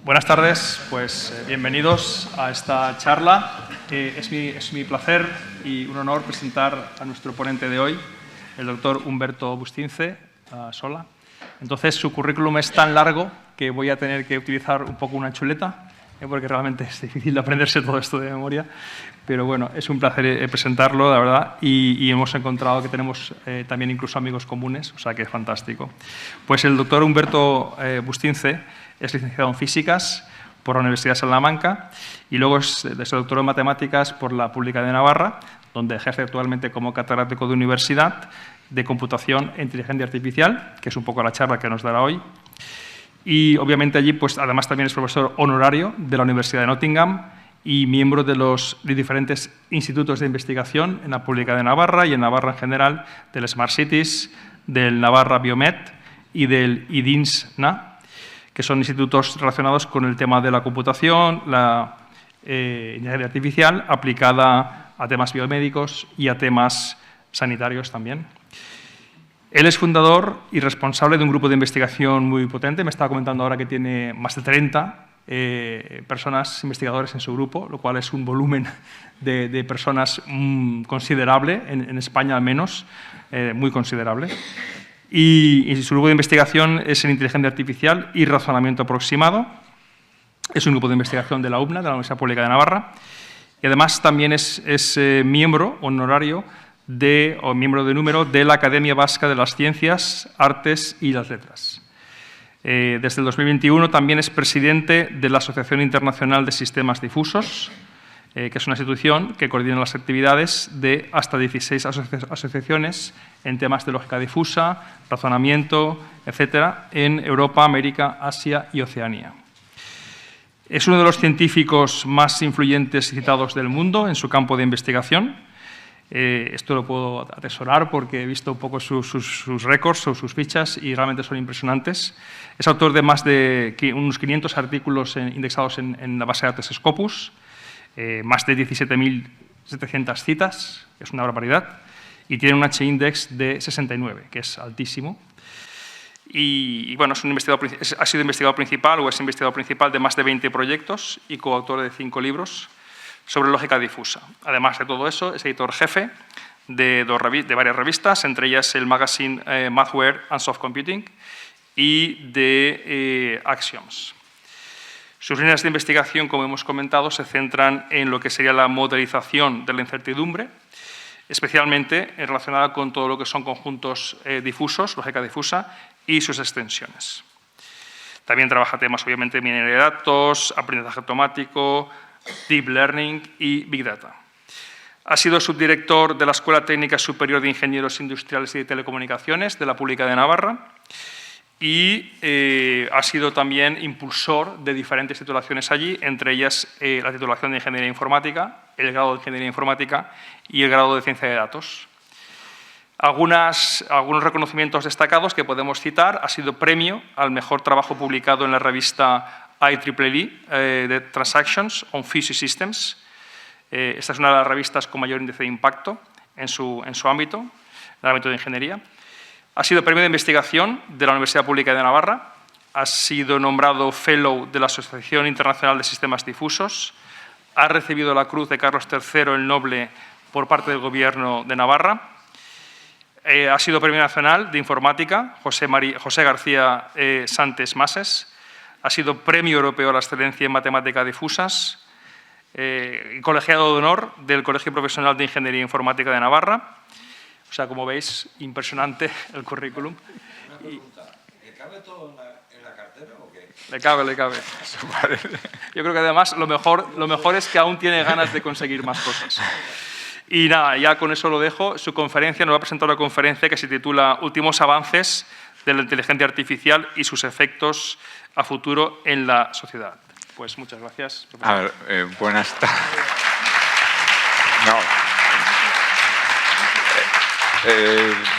Buenas tardes, pues bienvenidos a esta charla. Es mi placer y un honor presentar a nuestro ponente de hoy, el doctor Humberto Bustince Sola. Entonces, su currículum es tan largo que voy a tener que utilizar un poco una chuleta, porque realmente es difícil de aprenderse todo esto de memoria. Pero bueno, es un placer presentarlo, la verdad, y hemos encontrado que tenemos también incluso amigos comunes, o sea que es fantástico. Pues el doctor Humberto Bustince es licenciado en Físicas por la Universidad de Salamanca y luego es doctor en Matemáticas por la Pública de Navarra, donde ejerce actualmente como catedrático de Universidad de Computación e Inteligencia Artificial, que es un poco la charla que nos dará hoy. Y obviamente allí, pues además también es profesor honorario de la Universidad de Nottingham y miembro de los diferentes institutos de investigación en la Pública de Navarra y en Navarra en general, del Smart Cities, del Navarra Biomed y del IDINS-NA, que son institutos relacionados con el tema de la computación, la inteligencia artificial aplicada a temas biomédicos y a temas sanitarios también. Él es fundador y responsable de un grupo de investigación muy potente. Me estaba comentando ahora que tiene más de 30 personas investigadores en su grupo, lo cual es un volumen de personas considerable, en España al menos, muy considerable. Y su grupo de investigación es en inteligencia artificial y razonamiento aproximado. Es un grupo de investigación de la UPNA, de la Universidad Pública de Navarra. Y además también es miembro honorario o miembro de número de la Academia Vasca de las Ciencias, Artes y las Letras. Desde el 2021 también es presidente de la Asociación Internacional de Sistemas Difusos, que es una institución que coordina las actividades de hasta 16 asociaciones en temas de lógica difusa, razonamiento, etcétera, en Europa, América, Asia y Oceanía. Es uno de los científicos más influyentes y citados del mundo en su campo de investigación. Esto lo puedo atesorar porque he visto un poco sus récords o sus fichas y realmente son impresionantes. Es autor de más de unos 500 artículos indexados en la base de datos Scopus, más de 17.700 citas, que es una barbaridad, y tiene un H-index de 69, que es altísimo. Y bueno, ha sido investigador principal o es investigador principal de más de 20 proyectos y coautor de 5 libros sobre lógica difusa. Además de todo eso, es editor jefe de varias revistas, entre ellas el magazine Mathware and Soft Computing y de Axioms. Sus líneas de investigación, como hemos comentado, se centran en lo que sería la modelización de la incertidumbre, especialmente relacionada con todo lo que son conjuntos difusos, lógica difusa, y sus extensiones. También trabaja temas, obviamente, de minería de datos, aprendizaje automático, deep learning y big data. Ha sido subdirector de la Escuela Técnica Superior de Ingenieros Industriales y de Telecomunicaciones de la Pública de Navarra y ha sido también impulsor de diferentes titulaciones allí, entre ellas la titulación de Ingeniería Informática, el grado de Ingeniería Informática y el grado de Ciencia de Datos. Algunos reconocimientos destacados que podemos citar: ha sido premio al mejor trabajo publicado en la revista IEEE de Transactions on Fuzzy Systems. Esta es una de las revistas con mayor índice de impacto en su ámbito, en el ámbito de ingeniería. Ha sido premio de investigación de la Universidad Pública de Navarra. Ha sido nombrado Fellow de la Asociación Internacional de Sistemas Difusos. Ha recibido la Cruz de Carlos III el Noble por parte del Gobierno de Navarra. Ha sido premio nacional de informática José García Santes Mases. Ha sido premio europeo a la excelencia en matemáticas difusas. Colegiado de honor del Colegio Profesional de Ingeniería Informática de Navarra. O sea, como veis, impresionante el currículum. Una pregunta, ¿le cabe todo en la cartera o qué? Le cabe. Yo creo que además lo mejor es que aún tiene ganas de conseguir más cosas. Y nada, ya con eso lo dejo. Su conferencia, nos va a presentar una conferencia que se titula Últimos avances de la inteligencia artificial y sus efectos a futuro en la sociedad. Pues muchas gracias, profesor. A ver, buenas tardes. No.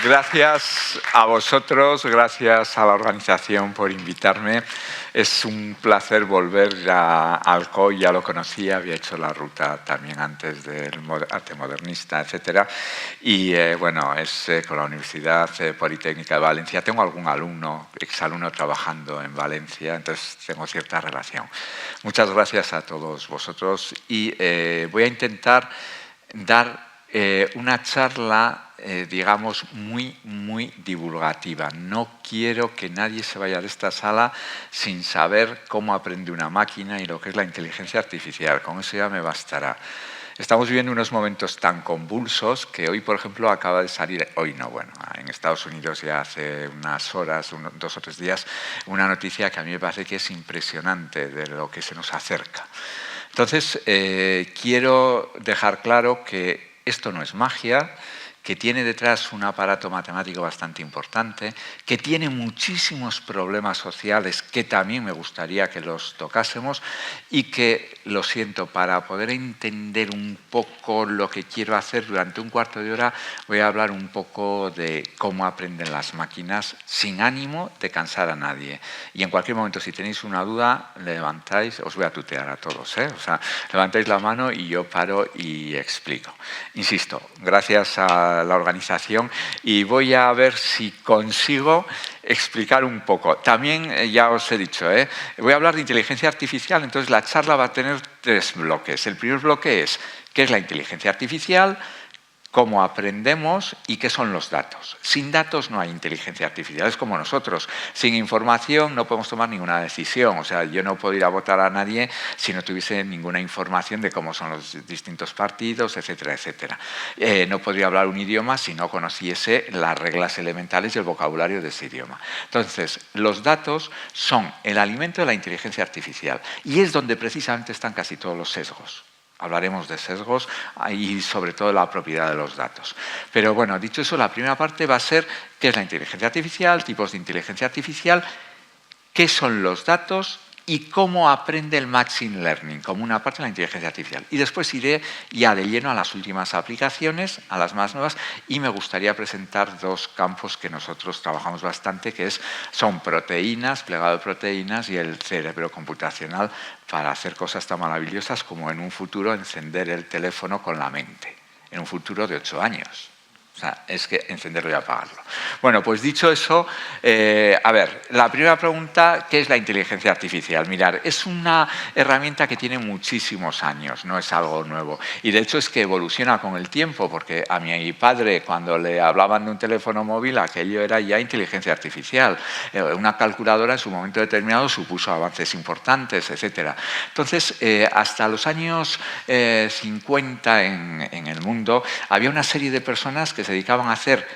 Gracias a vosotros, gracias a la organización por invitarme. Es un placer volver a Alcoy, ya lo conocía, había hecho la ruta también antes del arte modernista, etc. Y bueno, es con la Universidad Politécnica de Valencia. Tengo algún alumno, exalumno trabajando en Valencia, entonces tengo cierta relación. Muchas gracias a todos vosotros y voy a intentar dar una charla, digamos, muy divulgativa. No quiero que nadie se vaya de esta sala sin saber cómo aprende una máquina y lo que es la inteligencia artificial. Con eso ya me bastará. Estamos viviendo unos momentos tan convulsos que hoy, por ejemplo, acaba de salir, hoy no, bueno, en Estados Unidos ya hace unas horas, 2 o 3 días, una noticia que a mí me parece que es impresionante de lo que se nos acerca. Entonces, quiero dejar claro que esto no es magia, que tiene detrás un aparato matemático bastante importante, que tiene muchísimos problemas sociales que también me gustaría que los tocásemos y que, lo siento, para poder entender un poco lo que quiero hacer durante un cuarto de hora voy a hablar un poco de cómo aprenden las máquinas sin ánimo de cansar a nadie. Y en cualquier momento, si tenéis una duda, levantáis, os voy a tutear a todos, o sea, levantáis la mano y yo paro y explico. Insisto, gracias a la organización y voy a ver si consigo explicar un poco. También, ya os he dicho, voy a hablar de inteligencia artificial, entonces la charla va a tener 3 bloques. El primer bloque es ¿qué es la inteligencia artificial?, cómo aprendemos y qué son los datos. Sin datos no hay inteligencia artificial, es como nosotros. Sin información no podemos tomar ninguna decisión. O sea, yo no puedo ir a votar a nadie si no tuviese ninguna información de cómo son los distintos partidos, etcétera, etcétera. No podría hablar un idioma si no conociese las reglas elementales y el vocabulario de ese idioma. Entonces, los datos son el alimento de la inteligencia artificial y es donde precisamente están casi todos los sesgos. Hablaremos de sesgos y sobre todo de la propiedad de los datos. Pero bueno, dicho eso, la primera parte va a ser qué es la inteligencia artificial, tipos de inteligencia artificial, qué son los datos y cómo aprende el Machine Learning como una parte de la inteligencia artificial. Y después iré ya de lleno a las últimas aplicaciones, a las más nuevas, y me gustaría presentar 2 campos que nosotros trabajamos bastante, que son proteínas, plegado de proteínas y el cerebro computacional para hacer cosas tan maravillosas como en un futuro encender el teléfono con la mente, en un futuro de 8 años. O sea, es que encenderlo y apagarlo. Bueno, pues dicho eso, a ver, la primera pregunta, ¿qué es la inteligencia artificial? Mirad, es una herramienta que tiene muchísimos años, no es algo nuevo. Y de hecho es que evoluciona con el tiempo, porque a mi padre, cuando le hablaban de un teléfono móvil, aquello era ya inteligencia artificial. Una calculadora en su momento determinado supuso avances importantes, etc. Entonces, hasta los años 50 en el mundo, había una serie de personas que se dedicaban a hacer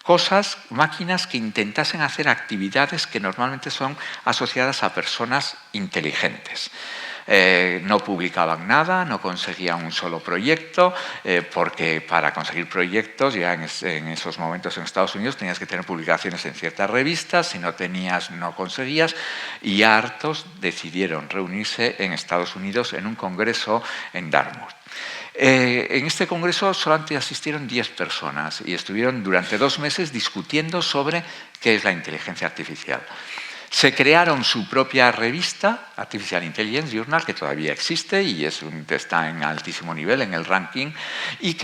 cosas, máquinas que intentasen hacer actividades que normalmente son asociadas a personas inteligentes. No publicaban nada, no conseguían un solo proyecto, porque para conseguir proyectos ya en esos momentos en Estados Unidos tenías que tener publicaciones en ciertas revistas, si no tenías no conseguías, y hartos decidieron reunirse en Estados Unidos en un congreso en Dartmouth. En este congreso solamente asistieron 10 personas y estuvieron durante 2 meses discutiendo sobre qué es la inteligencia artificial. Se crearon su propia revista, Artificial Intelligence Journal, que todavía existe y está en altísimo nivel en el ranking, y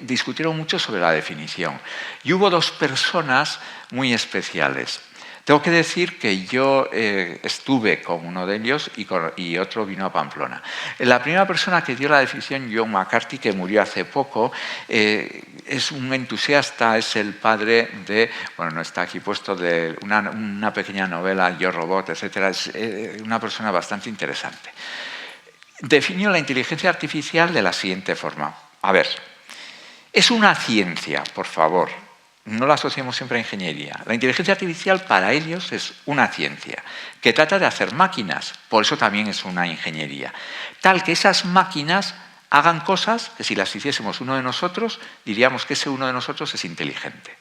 discutieron mucho sobre la definición. Y hubo 2 personas muy especiales. Tengo que decir que yo estuve con uno de ellos y otro vino a Pamplona. La primera persona que dio la definición, John McCarthy, que murió hace poco, es un entusiasta, es el padre de, bueno, no está aquí puesto, de una pequeña novela, Yo Robot, etc. Es una persona bastante interesante. Definió la inteligencia artificial de la siguiente forma. A ver, es una ciencia, por favor. No la asociamos siempre a ingeniería. La inteligencia artificial para ellos es una ciencia que trata de hacer máquinas, por eso también es una ingeniería, tal que esas máquinas hagan cosas que si las hiciésemos uno de nosotros, diríamos que ese uno de nosotros es inteligente.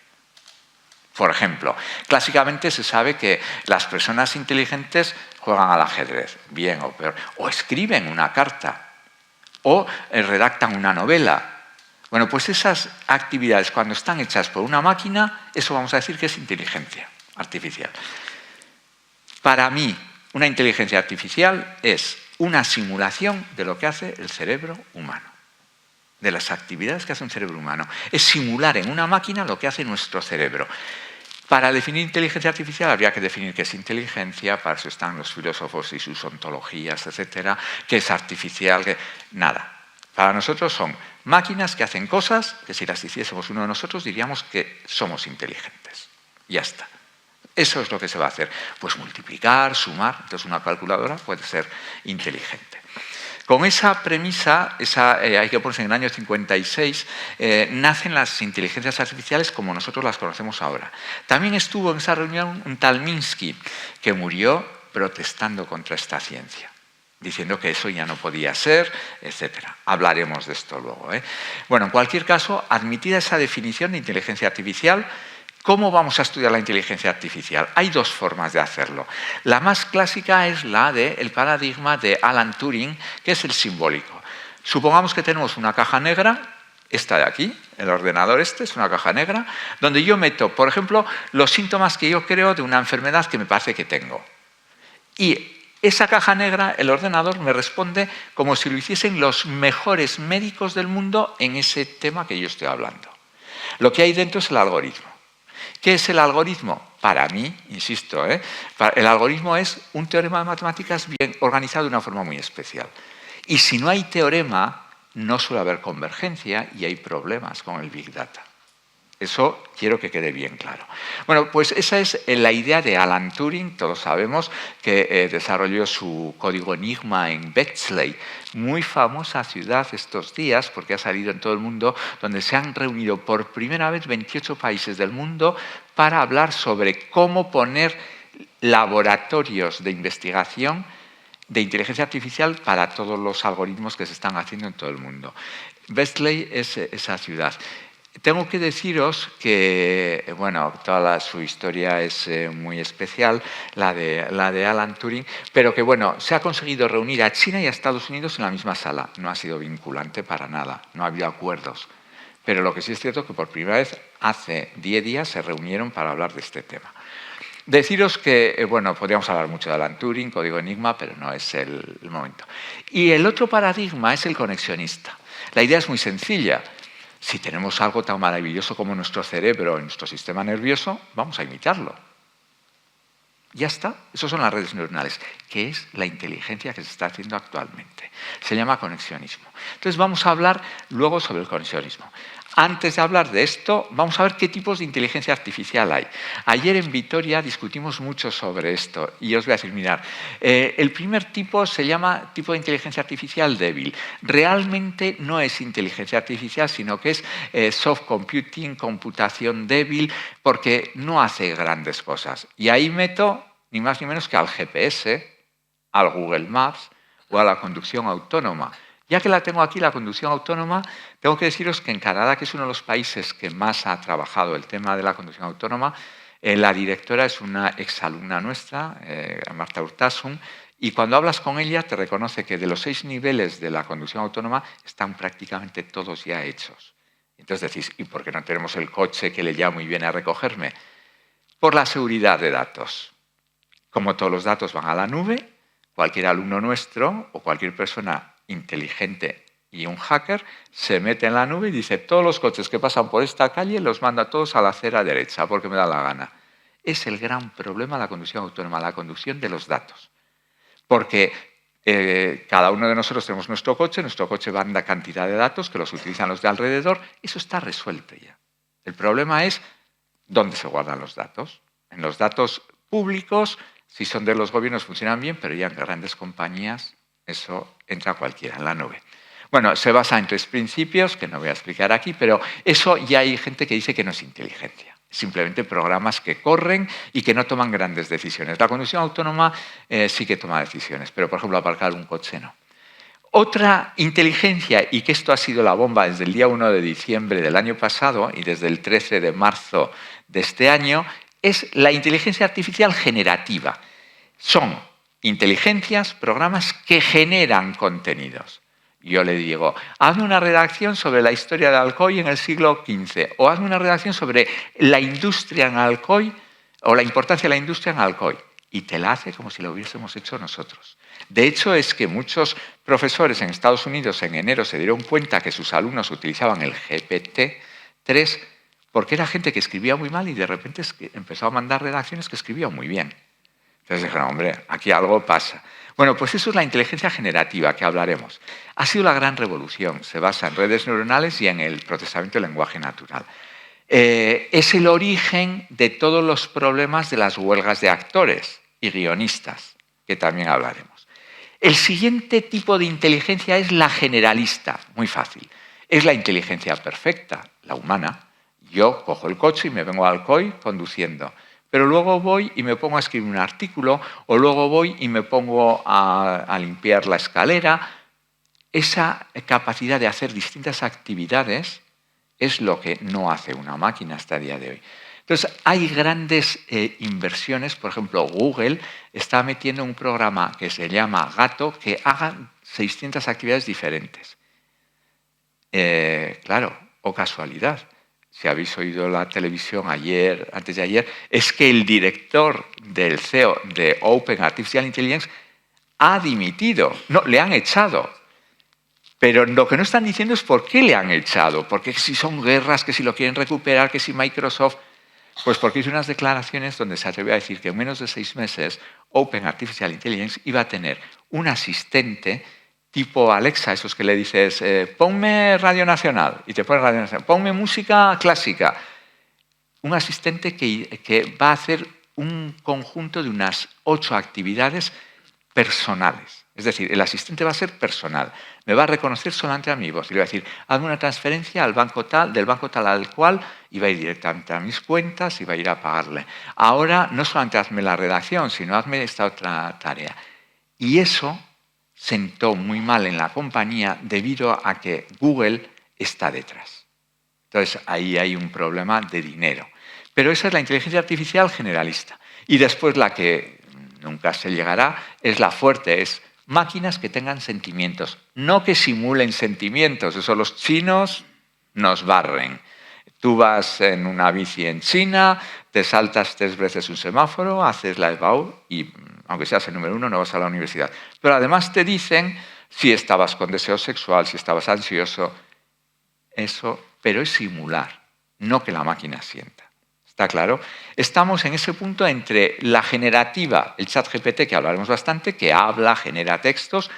Por ejemplo, clásicamente se sabe que las personas inteligentes juegan al ajedrez, bien o peor, o escriben una carta, o redactan una novela, Bueno, pues esas actividades, cuando están hechas por una máquina, eso vamos a decir que es inteligencia artificial. Para mí, una inteligencia artificial es una simulación de lo que hace el cerebro humano, de las actividades que hace un cerebro humano. Es simular en una máquina lo que hace nuestro cerebro. Para definir inteligencia artificial habría que definir qué es inteligencia, para eso están los filósofos y sus ontologías, etcétera, qué es artificial, nada. Para nosotros son máquinas que hacen cosas que si las hiciésemos uno de nosotros diríamos que somos inteligentes. Ya está. Eso es lo que se va a hacer. Pues multiplicar, sumar. Entonces una calculadora puede ser inteligente. Con esa premisa, hay que ponerse en el año 56, nacen las inteligencias artificiales como nosotros las conocemos ahora. También estuvo en esa reunión un tal Minsky, que murió protestando contra esta ciencia, diciendo que eso ya no podía ser, etc. Hablaremos de esto luego. Bueno, en cualquier caso, admitida esa definición de inteligencia artificial, ¿cómo vamos a estudiar la inteligencia artificial? Hay dos formas de hacerlo. La más clásica es la del paradigma de Alan Turing, que es el simbólico. Supongamos que tenemos una caja negra, esta de aquí, el ordenador este es una caja negra, donde yo meto, por ejemplo, los síntomas que yo creo de una enfermedad que me parece que tengo. Y esa caja negra, el ordenador me responde como si lo hiciesen los mejores médicos del mundo en ese tema que yo estoy hablando. Lo que hay dentro es el algoritmo. ¿Qué es el algoritmo? Para mí, insisto, el algoritmo es un teorema de matemáticas bien organizado de una forma muy especial. Y si no hay teorema, no suele haber convergencia y hay problemas con el Big Data. Eso quiero que quede bien claro. Bueno, pues esa es la idea de Alan Turing. Todos sabemos que desarrolló su código Enigma en Bexley, muy famosa ciudad estos días porque ha salido en todo el mundo, donde se han reunido por primera vez 28 países del mundo para hablar sobre cómo poner laboratorios de investigación de inteligencia artificial para todos los algoritmos que se están haciendo en todo el mundo. Bexley es esa ciudad. Tengo que deciros que, bueno, toda su historia es muy especial, la de Alan Turing, pero que, bueno, se ha conseguido reunir a China y a Estados Unidos en la misma sala. No ha sido vinculante para nada, no ha habido acuerdos. Pero lo que sí es cierto es que por primera vez, hace 10 días, se reunieron para hablar de este tema. Deciros que, bueno, podríamos hablar mucho de Alan Turing, código Enigma, pero no es el momento. Y el otro paradigma es el conexionista. La idea es muy sencilla. Si tenemos algo tan maravilloso como nuestro cerebro y nuestro sistema nervioso, vamos a imitarlo. Ya está. Esas son las redes neuronales, que es la inteligencia que se está haciendo actualmente. Se llama conexionismo. Entonces vamos a hablar luego sobre el conexionismo. Antes de hablar de esto, vamos a ver qué tipos de inteligencia artificial hay. Ayer en Vitoria discutimos mucho sobre esto y os voy a decir, mirad, el primer tipo se llama tipo de inteligencia artificial débil. Realmente no es inteligencia artificial, sino que es soft computing, computación débil, porque no hace grandes cosas. Y ahí meto ni más ni menos que al GPS, al Google Maps o a la conducción autónoma. Ya que la tengo aquí, la conducción autónoma, tengo que deciros que en Canadá, que es uno de los países que más ha trabajado el tema de la conducción autónoma, la directora es una exalumna nuestra, Marta Urtasun, y cuando hablas con ella te reconoce que de los 6 niveles de la conducción autónoma están prácticamente todos ya hechos. Entonces decís, ¿y por qué no tenemos el coche que le llamo y viene a recogerme? Por la seguridad de datos. Como todos los datos van a la nube, cualquier alumno nuestro o cualquier persona inteligente y un hacker se mete en la nube y dice todos los coches que pasan por esta calle los manda todos a la acera derecha porque me da la gana. Es el gran problema de la conducción autónoma, la conducción de los datos. Porque cada uno de nosotros tenemos nuestro coche manda cantidad de datos que los utilizan los de alrededor, eso está resuelto ya. El problema es dónde se guardan los datos. En los datos públicos, si son de los gobiernos funcionan bien, pero ya en grandes compañías eso entra cualquiera en la nube. Bueno, se basa en 3 principios, que no voy a explicar aquí, pero eso ya hay gente que dice que no es inteligencia. Simplemente programas que corren y que no toman grandes decisiones. La conducción autónoma sí que toma decisiones, pero por ejemplo aparcar un coche no. Otra inteligencia, y que esto ha sido la bomba desde el día 1 de diciembre del año pasado y desde el 13 de marzo de este año, es la inteligencia artificial generativa. Son inteligencias, programas que generan contenidos. Yo le digo, hazme una redacción sobre la historia de Alcoy en el siglo XV, o hazme una redacción sobre la industria en Alcoy, o la importancia de la industria en Alcoy. Y te la hace como si lo hubiésemos hecho nosotros. De hecho, es que muchos profesores en Estados Unidos en enero se dieron cuenta que sus alumnos utilizaban el GPT-3 porque era gente que escribía muy mal y de repente empezó a mandar redacciones que escribían muy bien. Entonces dijeron, hombre, aquí algo pasa. Bueno, pues eso es la inteligencia generativa que hablaremos. Ha sido la gran revolución. Se basa en redes neuronales y en el procesamiento del lenguaje natural. Es el origen de todos los problemas de las huelgas de actores y guionistas, que también hablaremos. El siguiente tipo de inteligencia es la generalista, muy fácil. Es la inteligencia perfecta, la humana. Yo cojo el coche y me vengo a Alcoy conduciendo. Pero luego voy y me pongo a escribir un artículo, o luego voy y me pongo a limpiar la escalera. Esa capacidad de hacer distintas actividades es lo que no hace una máquina hasta el día de hoy. Entonces, hay grandes inversiones. Por ejemplo, Google está metiendo un programa que se llama Gato que haga 600 actividades diferentes. Claro, o casualidad. Si habéis oído la televisión ayer, antes de ayer, es que el director del CEO de Open Artificial Intelligence ha dimitido. No, le han echado. Pero lo que no están diciendo es por qué le han echado. Porque si son guerras, que si lo quieren recuperar, que si Microsoft... Pues porque hizo unas declaraciones donde se atrevió a decir que en menos de 6 meses Open Artificial Intelligence iba a tener un asistente tipo Alexa, esos que le dices, ponme Radio Nacional, y te pone Radio Nacional, ponme música clásica. Un asistente que va a hacer un conjunto de unas 8 actividades personales. Es decir, el asistente va a ser personal. Me va a reconocer solamente a mi voz. Y le va a decir, hazme una transferencia al banco tal, del banco tal al cual, y va a ir directamente a mis cuentas y va a ir a pagarle. Ahora, no solamente hazme la redacción, sino hazme esta otra tarea. Y eso sentó muy mal en la compañía debido a que Google está detrás. Entonces, ahí hay un problema de dinero. Pero esa es la inteligencia artificial generalista. Y después la que nunca se llegará es la fuerte, es máquinas que tengan sentimientos, no que simulen sentimientos. Eso los chinos nos barren. Tú vas en una bici en China, te saltas 3 veces un semáforo, haces la EBAU y, aunque seas el número 1, no vas a la universidad. Pero además te dicen si estabas con deseo sexual, si estabas ansioso. Eso, pero es simular, no que la máquina sienta. ¿Está claro? Estamos en ese punto entre la generativa, el ChatGPT, que hablaremos bastante, que habla, genera textos,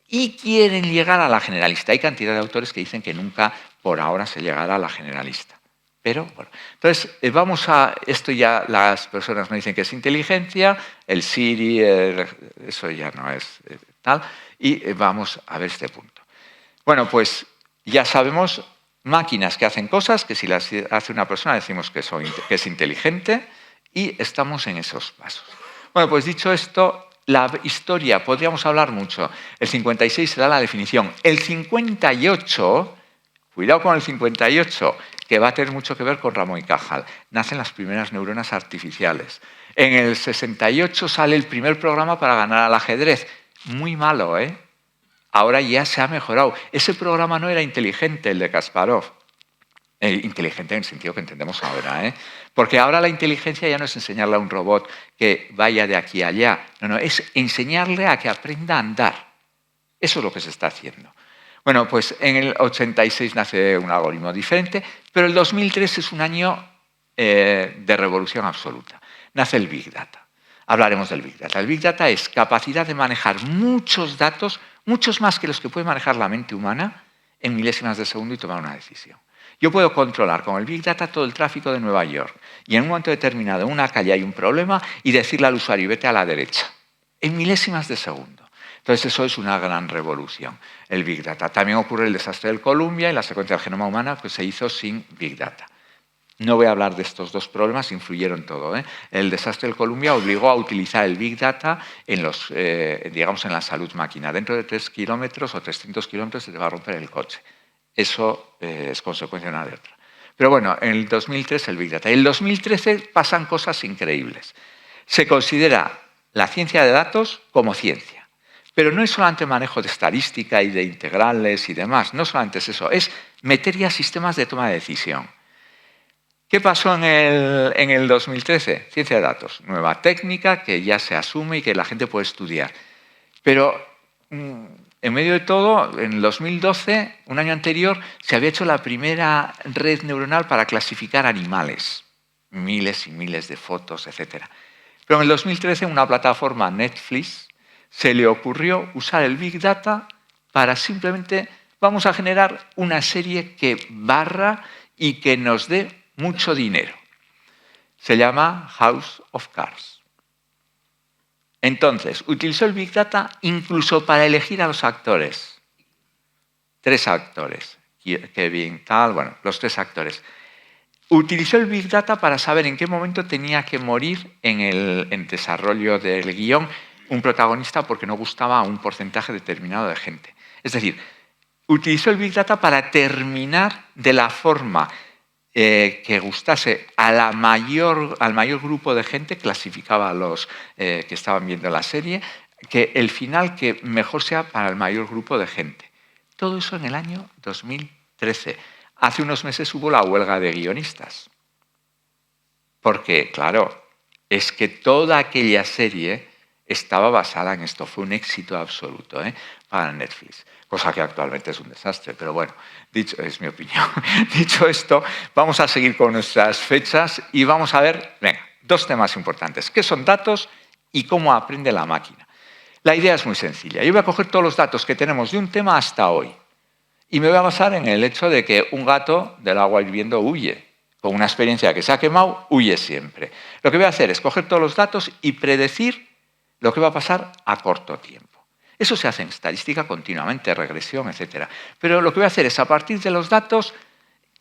y quieren llegar a la generalista. Hay cantidad de autores que dicen que nunca por ahora se llegará a la generalista. Pero, bueno, entonces vamos a... Esto ya las personas no dicen que es inteligencia, el Siri, eso ya no es tal, y vamos a ver este punto. Bueno, pues ya sabemos... Máquinas que hacen cosas que si las hace una persona decimos que es inteligente y estamos en esos pasos. Bueno, pues dicho esto, la historia, podríamos hablar mucho. El 56 se da la definición. El 58, cuidado con el 58, que va a tener mucho que ver con Ramón y Cajal. Nacen las primeras neuronas artificiales. En el 68 sale el primer programa para ganar al ajedrez. Muy malo, ¿eh? Ahora ya se ha mejorado. Ese programa no era inteligente, el de Kasparov. Inteligente en el sentido que entendemos ahora, ¿eh? Porque ahora la inteligencia ya no es enseñarle a un robot que vaya de aquí a allá. No, es enseñarle a que aprenda a andar. Eso es lo que se está haciendo. Bueno, pues en el 86 nace un algoritmo diferente, pero el 2003 es un año de revolución absoluta. Nace el Big Data. Hablaremos del Big Data. El Big Data es capacidad de manejar muchos datos, muchos más que los que puede manejar la mente humana, en milésimas de segundo y tomar una decisión. Yo puedo controlar con el Big Data todo el tráfico de Nueva York y en un momento determinado en una calle hay un problema y decirle al usuario vete a la derecha, en milésimas de segundo. Entonces eso es una gran revolución, el Big Data. También ocurre el desastre del Columbia y la secuencia del genoma humana pues, se hizo sin Big Data. No voy a hablar de estos dos problemas, influyeron todo, ¿eh? El desastre del Columbia obligó a utilizar el Big Data en, digamos, en la salud máquina. Dentro de 3 kilómetros o 300 kilómetros se te va a romper el coche. Eso es consecuencia una de otra. Pero bueno, en el 2003 el Big Data. En el 2013 pasan cosas increíbles. Se considera la ciencia de datos como ciencia. Pero no es solamente manejo de estadística y de integrales y demás, no solamente es eso, es meter ya sistemas de toma de decisión. ¿Qué pasó en el 2013? Ciencia de datos, nueva técnica que ya se asume y que la gente puede estudiar. Pero en medio de todo, en 2012, un año anterior, se había hecho la primera red neuronal para clasificar animales. Miles y miles de fotos, etc. Pero en el 2013, una plataforma, Netflix, se le ocurrió usar el Big Data para simplemente, vamos a generar una serie que barra y que nos dé mucho dinero. Se llama House of Cards. Entonces, utilizó el Big Data incluso para elegir a los actores. 3 actores, Kevin, tal, bueno, los 3 actores. Utilizó el Big Data para saber en qué momento tenía que morir en el desarrollo del guión un protagonista porque no gustaba a un porcentaje determinado de gente. Es decir, utilizó el Big Data para terminar de la forma que gustase al mayor grupo de gente, clasificaba a los que estaban viendo la serie, que el final que mejor sea para el mayor grupo de gente. Todo eso en el año 2013. Hace unos meses hubo la huelga de guionistas. Porque, claro, es que toda aquella serie estaba basada en esto. Fue un éxito absoluto para Netflix. Cosa que actualmente es un desastre, pero bueno, es mi opinión. Dicho esto, vamos a seguir con nuestras fechas y vamos a ver, venga, 2 temas importantes. ¿Qué son datos y cómo aprende la máquina? La idea es muy sencilla. Yo voy a coger todos los datos que tenemos de un tema hasta hoy y me voy a basar en el hecho de que un gato del agua hirviendo huye. Con una experiencia que se ha quemado, huye siempre. Lo que voy a hacer es coger todos los datos y predecir lo que va a pasar a corto tiempo. Eso se hace en estadística continuamente, regresión, etc. Pero lo que voy a hacer es, a partir de los datos,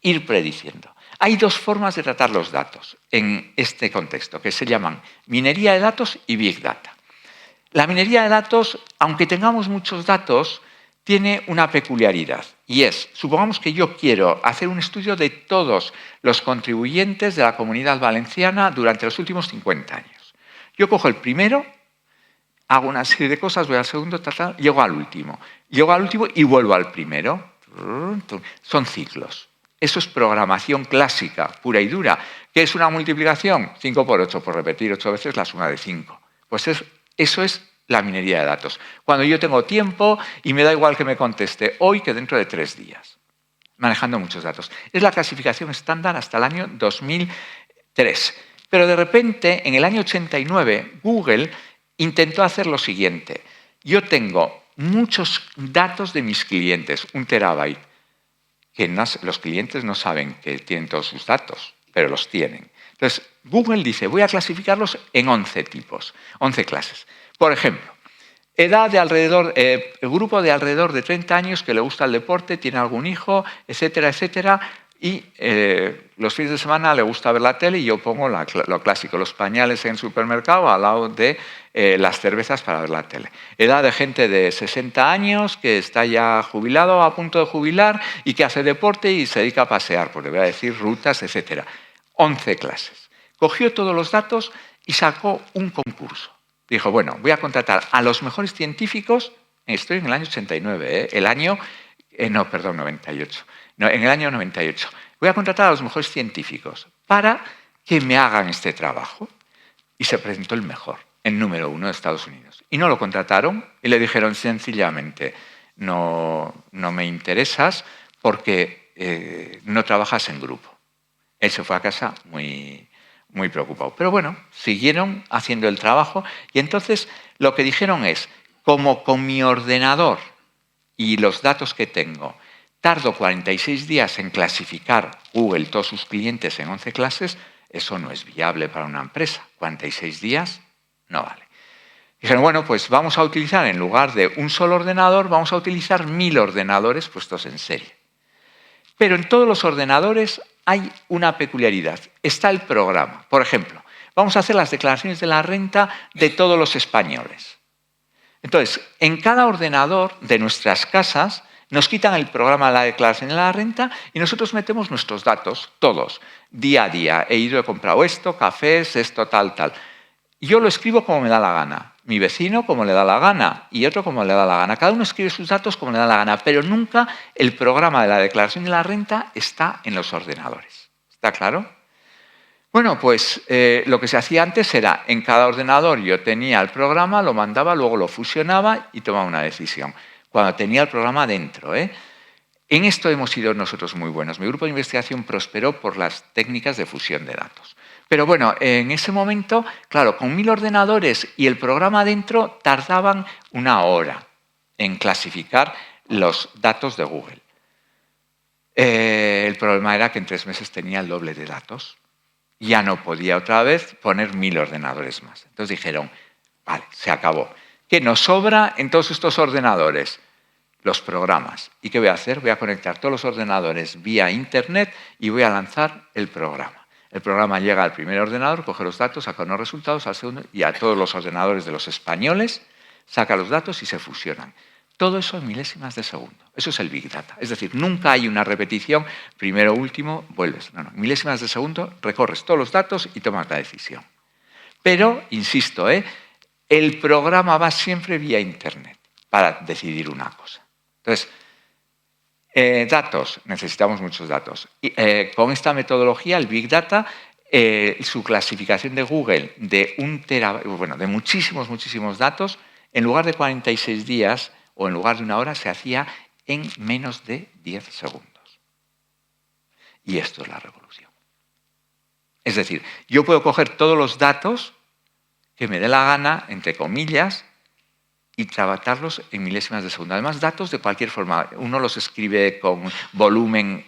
ir prediciendo. Hay 2 formas de tratar los datos en este contexto, que se llaman minería de datos y Big Data. La minería de datos, aunque tengamos muchos datos, tiene una peculiaridad. Y es, supongamos que yo quiero hacer un estudio de todos los contribuyentes de la Comunidad Valenciana durante los últimos 50 años. Yo cojo el primero, hago una serie de cosas, voy al segundo, llego al último. Llego al último y vuelvo al primero. Son ciclos. Eso es programación clásica, pura y dura. ¿Qué es una multiplicación? 5 por 8, por repetir 8 veces la suma de 5. Pues eso es la minería de datos. Cuando yo tengo tiempo y me da igual que me conteste hoy que dentro de 3 días. Manejando muchos datos. Es la clasificación estándar hasta el año 2003. Pero de repente, en el año 89, Google intentó hacer lo siguiente. Yo tengo muchos datos de mis clientes, 1 terabyte, que los clientes no saben que tienen todos sus datos, pero los tienen. Entonces, Google dice, voy a clasificarlos en 11 tipos, 11 clases. Por ejemplo, edad de alrededor, el grupo de alrededor de 30 años que le gusta el deporte, tiene algún hijo, etcétera, etcétera. Y los fines de semana le gusta ver la tele y yo pongo lo clásico, los pañales en el supermercado al lado de las cervezas para ver la tele. Edad de gente de 60 años que está ya jubilado, a punto de jubilar y que hace deporte y se dedica a pasear, pues le voy a decir rutas, etc. 11 clases. Cogió todos los datos y sacó un concurso. Dijo, bueno, voy a contratar a los mejores científicos, estoy en el año 89, el año, 98. No, en el año 98. Voy a contratar a los mejores científicos para que me hagan este trabajo. Y se presentó el mejor, el número 1 de Estados Unidos. Y no lo contrataron y le dijeron sencillamente, no me interesas porque no trabajas en grupo. Él se fue a casa muy preocupado. Pero bueno, siguieron haciendo el trabajo y entonces lo que dijeron es, como con mi ordenador y los datos que tengo, tardo 46 días en clasificar Google todos sus clientes en 11 clases, eso no es viable para una empresa. 46 días no vale. Dijeron, bueno, pues vamos a utilizar, en lugar de un solo ordenador, vamos a utilizar 1000 ordenadores puestos en serie. Pero en todos los ordenadores hay una peculiaridad. Está el programa. Por ejemplo, vamos a hacer las declaraciones de la renta de todos los españoles. Entonces, en cada ordenador de nuestras casas nos quitan el programa de la declaración de la renta y nosotros metemos nuestros datos, todos, día a día. He comprado esto, cafés, esto, tal. Y yo lo escribo como me da la gana. mi vecino como le da la gana y otro como le da la gana. Cada uno escribe sus datos como le da la gana, pero nunca el programa de la declaración de la renta está en los ordenadores. ¿Está claro? Bueno, pues lo que se hacía antes era, en cada ordenador yo tenía el programa, lo mandaba, luego lo fusionaba y tomaba una decisión. Cuando tenía el programa dentro, En esto hemos sido nosotros muy buenos. Mi grupo de investigación prosperó por las técnicas de fusión de datos. Pero bueno, en ese momento, claro, con 1000 ordenadores y el programa dentro tardaban 1 hora en clasificar los datos de Google. El problema era que en 3 meses tenía el doble de datos. Ya no podía otra vez poner 1000 ordenadores más. Entonces dijeron, vale, se acabó. ¿Qué nos sobra en todos estos ordenadores? Los programas. ¿Y qué voy a hacer? Voy a conectar todos los ordenadores vía Internet y voy a lanzar el programa. El programa llega al primer ordenador, coge los datos, saca unos resultados, al segundo y a todos los ordenadores de los españoles, saca los datos y se fusionan. Todo eso en milésimas de segundo. Eso es el Big Data. Es decir, nunca hay una repetición, primero, último, vuelves. No, milésimas de segundo, recorres todos los datos y tomas la decisión. Pero, insisto, el programa va siempre vía Internet para decidir una cosa. Entonces, datos, necesitamos muchos datos. Y, con esta metodología, el Big Data, su clasificación de Google de de muchísimos datos, en lugar de 46 días o en lugar de 1 hora, se hacía en menos de 10 segundos. Y esto es la revolución. Es decir, yo puedo coger todos los datos que me dé la gana, entre comillas, y trabajarlos en milésimas de segundo. Además, datos de cualquier forma. Uno los escribe con volumen,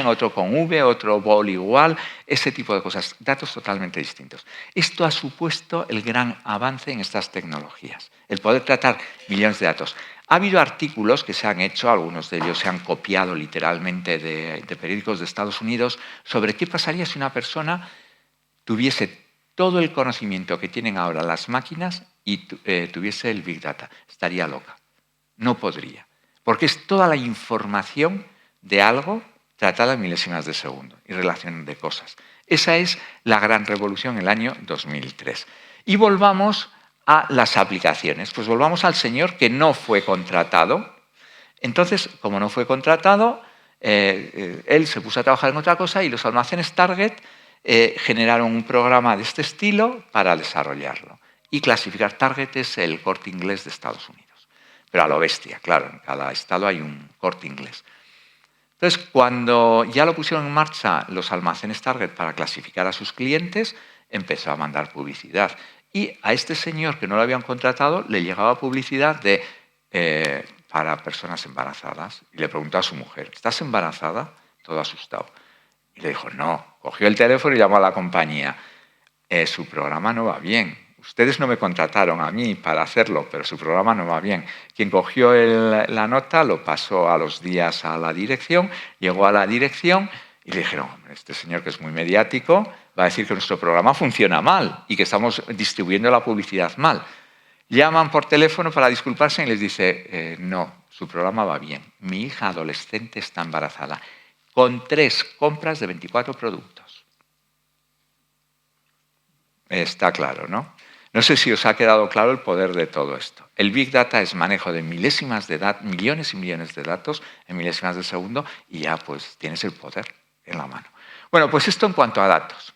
otro con V, otro vol igual, ese tipo de cosas. Datos totalmente distintos. Esto ha supuesto el gran avance en estas tecnologías, el poder tratar millones de datos. Ha habido artículos que se han hecho, algunos de ellos se han copiado literalmente de periódicos de Estados Unidos, sobre qué pasaría si una persona tuviese todo el conocimiento que tienen ahora las máquinas y tuviese el Big Data. Estaría loca. No podría. Porque es toda la información de algo tratada en milésimas de segundo y relación de cosas. Esa es la gran revolución en el año 2003. Y volvamos a las aplicaciones. Pues volvamos al señor que no fue contratado. Entonces, como no fue contratado, él se puso a trabajar en otra cosa y los almacenes Target generaron un programa de este estilo para desarrollarlo. Y clasificar. Target es el Corte Inglés de Estados Unidos. Pero a lo bestia, claro, en cada estado hay un Corte Inglés. Entonces, cuando ya lo pusieron en marcha los almacenes Target para clasificar a sus clientes, empezó a mandar publicidad. Y a este señor que no lo habían contratado le llegaba publicidad para personas embarazadas. Y le preguntó a su mujer, ¿estás embarazada? Todo asustado. Y le dijo, no. Cogió el teléfono y llamó a la compañía. Su programa no va bien. Ustedes no me contrataron a mí para hacerlo, pero su programa no va bien. Quien cogió la nota lo pasó a los días a la dirección, llegó a la dirección y le dijeron, este señor que es muy mediático va a decir que nuestro programa funciona mal y que estamos distribuyendo la publicidad mal. Llaman por teléfono para disculparse y les dice, no, su programa va bien. Mi hija adolescente está embarazada con 3 compras de 24 productos. Está claro, ¿no? No sé si os ha quedado claro el poder de todo esto. El Big Data es manejo de milésimas de datos, millones y millones de datos en milésimas de segundo y ya pues tienes el poder en la mano. Bueno, pues esto en cuanto a datos.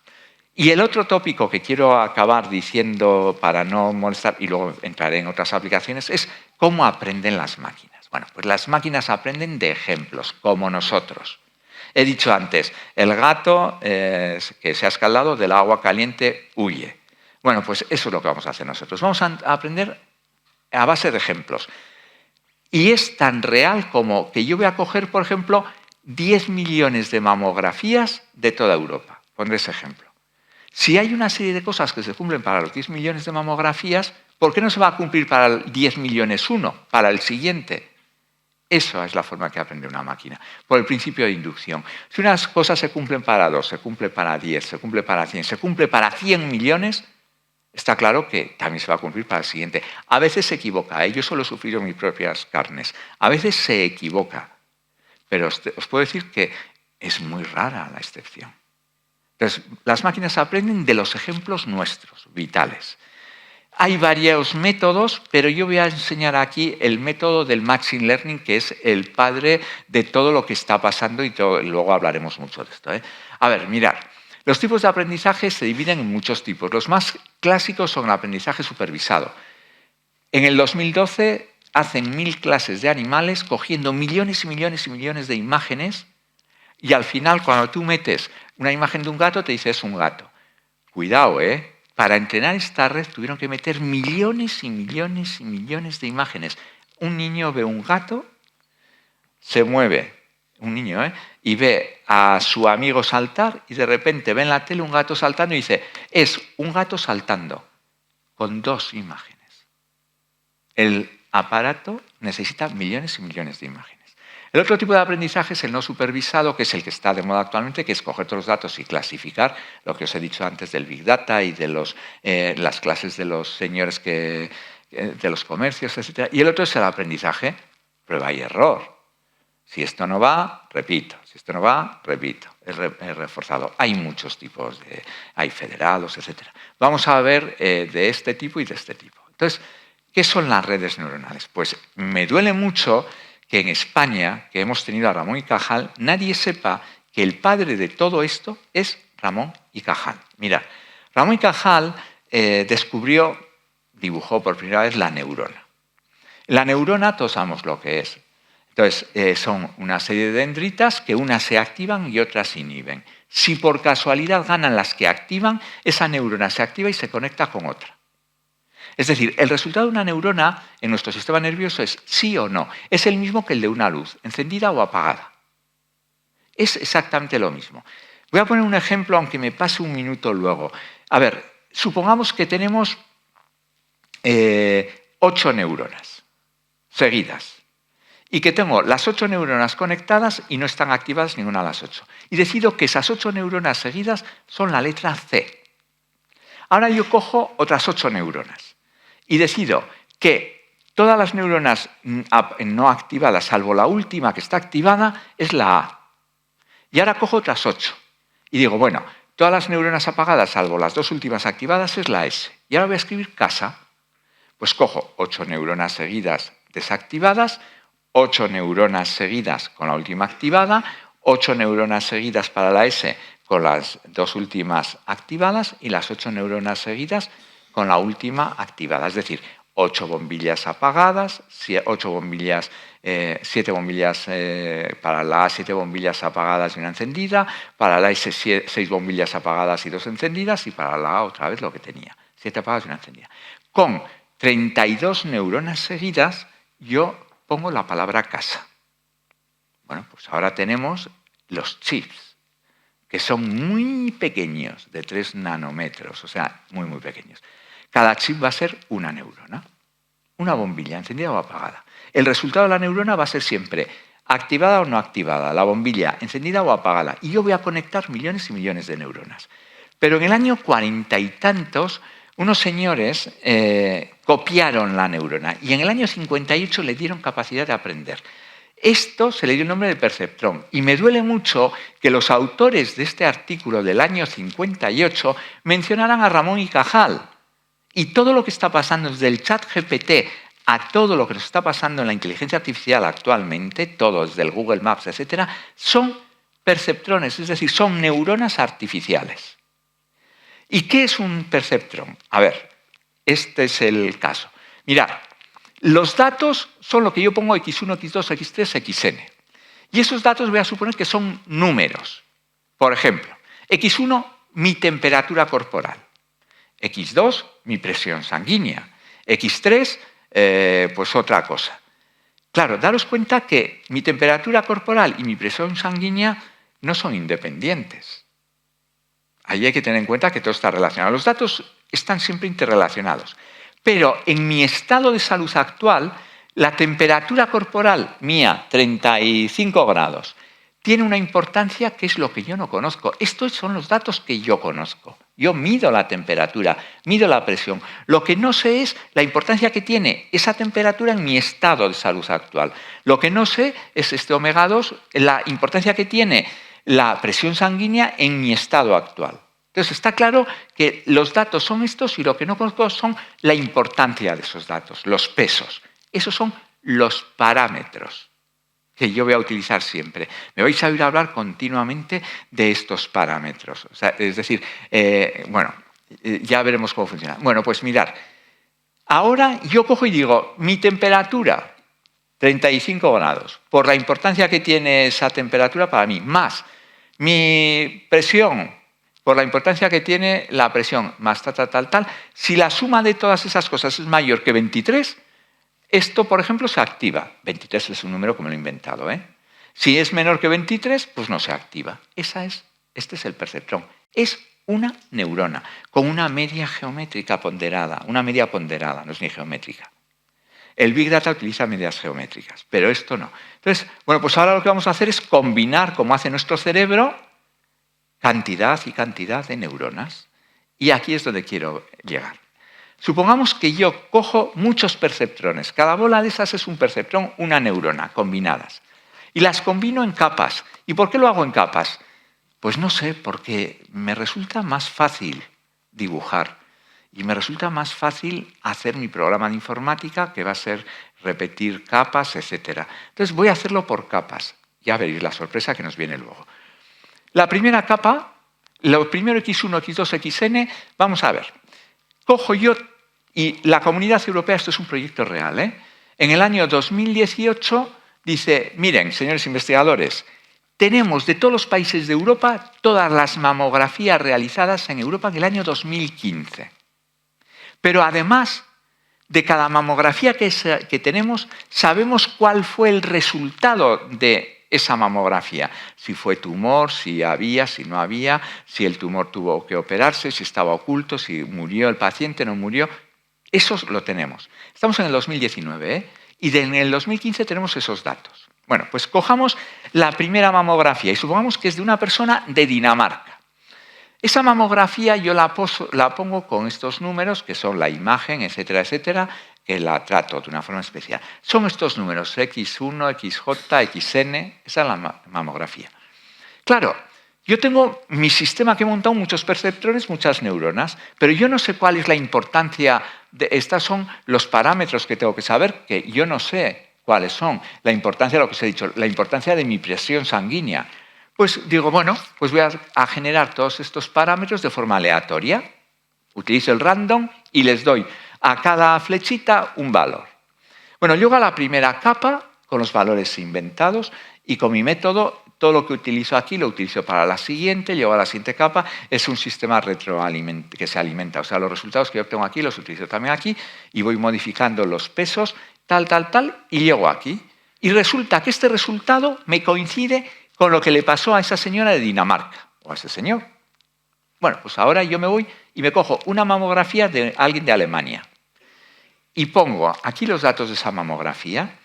Y el otro tópico que quiero acabar diciendo para no molestar, y luego entraré en otras aplicaciones, es cómo aprenden las máquinas. Bueno, pues las máquinas aprenden de ejemplos, como nosotros. He dicho antes, el gato que se ha escaldado del agua caliente huye. Bueno, pues eso es lo que vamos a hacer nosotros. Vamos a aprender a base de ejemplos. Y es tan real como que yo voy a coger, por ejemplo, 10 millones de mamografías de toda Europa. Pondré ese ejemplo. Si hay una serie de cosas que se cumplen para los 10 millones de mamografías, ¿por qué no se va a cumplir para el 10 millones uno, para el siguiente? Esa es la forma que aprende una máquina, por el principio de inducción. Si unas cosas se cumplen para 2, se cumple para 10, se cumple para 100, se cumple para 100 millones, está claro que también se va a cumplir para el siguiente. A veces se equivoca, yo solo he sufrido mis propias carnes. A veces se equivoca, pero os puedo decir que es muy rara la excepción. Entonces, las máquinas aprenden de los ejemplos nuestros, vitales. Hay varios métodos, pero yo voy a enseñar aquí el método del Machine Learning, que es el padre de todo lo que está pasando y luego hablaremos mucho de esto. A ver, mirad, los tipos de aprendizaje se dividen en muchos tipos. Los más clásicos son el aprendizaje supervisado. En el 2012 hacen 1000 clases de animales cogiendo millones y millones y millones de imágenes y al final cuando tú metes una imagen de un gato te dice es un gato. Cuidado, Para entrenar esta red tuvieron que meter millones y millones y millones de imágenes. Un niño ve un gato, se mueve, un niño, y ve a su amigo saltar y de repente ve en la tele un gato saltando y dice, es un gato saltando, con 2 imágenes. El aparato necesita millones y millones de imágenes. El otro tipo de aprendizaje es el no supervisado, que es el que está de moda actualmente, que es coger todos los datos y clasificar, lo que os he dicho antes del Big Data y de las clases de los señores de los comercios, etc. Y el otro es el aprendizaje prueba y error. Si esto no va, repito. Si esto no va, repito. Es reforzado. Hay muchos tipos, hay federados, etc. Vamos a ver de este tipo y de este tipo. Entonces, ¿qué son las redes neuronales? Pues me duele mucho que en España, que hemos tenido a Ramón y Cajal, nadie sepa que el padre de todo esto es Ramón y Cajal. Mira, Ramón y Cajal dibujó por primera vez la neurona. La neurona, todos sabemos lo que es. Entonces, son una serie de dendritas que unas se activan y otras se inhiben. Si por casualidad ganan las que activan, esa neurona se activa y se conecta con otra. Es decir, el resultado de una neurona en nuestro sistema nervioso es sí o no. Es el mismo que el de una luz, encendida o apagada. Es exactamente lo mismo. Voy a poner un ejemplo, aunque me pase un minuto luego. A ver, supongamos que tenemos 8 neuronas seguidas y que tengo las 8 neuronas conectadas y no están activadas ninguna de las 8. Y decido que esas 8 neuronas seguidas son la letra C. Ahora yo cojo otras 8 neuronas. Y decido que todas las neuronas no activadas, salvo la última que está activada, es la A. Y ahora cojo otras 8. Y digo, bueno, todas las neuronas apagadas, salvo las 2 últimas activadas, es la S. Y ahora voy a escribir casa. Pues cojo 8 neuronas seguidas desactivadas, 8 neuronas seguidas con la última activada, 8 neuronas seguidas para la S con las 2 últimas activadas y las 8 neuronas seguidas con la última activada. Es decir, 8 bombillas apagadas, 7 bombillas para la A, 7 bombillas apagadas y una encendida, para la S 6 bombillas apagadas y 2 encendidas y para la A otra vez lo que tenía, 7 apagadas y una encendida. Con 32 neuronas seguidas yo pongo la palabra casa. Bueno, pues ahora tenemos los chips, que son muy pequeños, de 3 nanómetros, o sea, muy, muy pequeños. Cada chip va a ser una neurona, una bombilla encendida o apagada. El resultado de la neurona va a ser siempre activada o no activada, la bombilla encendida o apagada. Y yo voy a conectar millones y millones de neuronas. Pero en el año 40 y tantos, unos señores copiaron la neurona y en el año 58 le dieron capacidad de aprender. Esto se le dio el nombre de perceptrón y me duele mucho que los autores de este artículo del año 58 mencionaran a Ramón y Cajal. Y todo lo que está pasando desde el chat GPT a todo lo que nos está pasando en la inteligencia artificial actualmente, todo desde el Google Maps, etc., son perceptrones, es decir, son neuronas artificiales. ¿Y qué es un perceptrón? A ver, este es el caso. Mirad, los datos son lo que yo pongo X1, X2, X3, Xn. Y esos datos voy a suponer que son números. Por ejemplo, X1, mi temperatura corporal. X2, mi presión sanguínea. X3, pues otra cosa. Claro, daros cuenta que mi temperatura corporal y mi presión sanguínea no son independientes. Ahí hay que tener en cuenta que todo está relacionado. Los datos están siempre interrelacionados. Pero en mi estado de salud actual, la temperatura corporal mía, 35 grados, tiene una importancia que es lo que yo no conozco. Estos son los datos que yo conozco. Yo mido la temperatura, mido la presión. Lo que no sé es la importancia que tiene esa temperatura en mi estado de salud actual. Lo que no sé es este omega 2, la importancia que tiene la presión sanguínea en mi estado actual. Entonces, está claro que los datos son estos y lo que no conozco son la importancia de esos datos, los pesos. Esos son los parámetros que yo voy a utilizar siempre. Me vais a oír hablar continuamente de estos parámetros. O sea, es decir, ya veremos cómo funciona. Bueno, pues mirad. Ahora yo cojo y digo, mi temperatura, 35 grados, por la importancia que tiene esa temperatura para mí, más mi presión, por la importancia que tiene la presión, más tal. Si la suma de todas esas cosas es mayor que 23, esto, por ejemplo, se activa. 23 es un número que me lo he inventado, ¿eh? Si es menor que 23, pues no se activa. Este es el perceptrón. Es una neurona con una media geométrica ponderada. Una media ponderada, no es ni geométrica. El Big Data utiliza medias geométricas, pero esto no. Entonces, bueno, pues ahora lo que vamos a hacer es combinar, como hace nuestro cerebro, cantidad y cantidad de neuronas. Y aquí es donde quiero llegar. Supongamos que yo cojo muchos perceptrones. Cada bola de esas es un perceptrón, una neurona, combinadas. Y las combino en capas. ¿Y por qué lo hago en capas? Pues no sé, porque me resulta más fácil dibujar. Y me resulta más fácil hacer mi programa de informática, que va a ser repetir capas, etc. Entonces voy a hacerlo por capas. Ya veréis la sorpresa que nos viene luego. La primera capa, lo primero x1, x2, xn, vamos a ver. Cojo yo, y la Comunidad Europea, esto es un proyecto real, ¿eh? En el año 2018 dice, miren, señores investigadores, tenemos de todos los países de Europa todas las mamografías realizadas en Europa en el año 2015. Pero además de cada mamografía que tenemos, sabemos cuál fue el resultado de esa mamografía. Si fue tumor, si había, si no había, si el tumor tuvo que operarse, si estaba oculto, si murió el paciente, no murió. Eso lo tenemos. Estamos en el 2019, ¿eh? Y en el 2015 tenemos esos datos. Bueno, pues cojamos la primera mamografía y supongamos que es de una persona de Dinamarca. Esa mamografía yo la pongo con estos números, que son la imagen, etcétera, etcétera, que la trato de una forma especial. Son estos números, X1, XJ, XN, esa es la mamografía. Claro, yo tengo mi sistema que he montado, muchos perceptores, muchas neuronas, pero yo no sé cuál es la importancia de estos son los parámetros que tengo que saber, que yo no sé cuáles son. La importancia de lo que os he dicho, la importancia de mi presión sanguínea. Pues digo, bueno, pues voy a generar todos estos parámetros de forma aleatoria. Utilizo el random y les doy a cada flechita un valor. Bueno, llego a la primera capa con los valores inventados y con mi método todo lo que utilizo aquí lo utilizo para la siguiente, llego a la siguiente capa, es un sistema que se alimenta. O sea, los resultados que yo obtengo aquí los utilizo también aquí y voy modificando los pesos, tal, y llego aquí. Y resulta que este resultado me coincide con lo que le pasó a esa señora de Dinamarca o a ese señor. Bueno, pues ahora yo me voy y me cojo una mamografía de alguien de Alemania y pongo aquí los datos de esa mamografía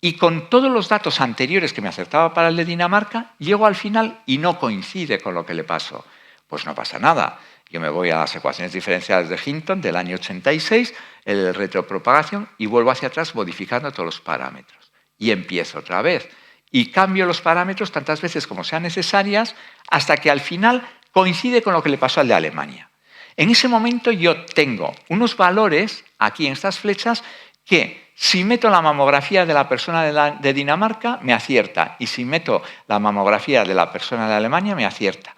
y con todos los datos anteriores que me acertaba para el de Dinamarca, llego al final y no coincide con lo que le pasó. Pues no pasa nada. Yo me voy a las ecuaciones diferenciales de Hinton del año 86, el retropropagación, y vuelvo hacia atrás modificando todos los parámetros. Y empiezo otra vez. Y cambio los parámetros tantas veces como sean necesarias hasta que al final coincide con lo que le pasó al de Alemania. En ese momento yo tengo unos valores aquí en estas flechas que si meto la mamografía de la persona de Dinamarca me acierta y si meto la mamografía de la persona de Alemania me acierta.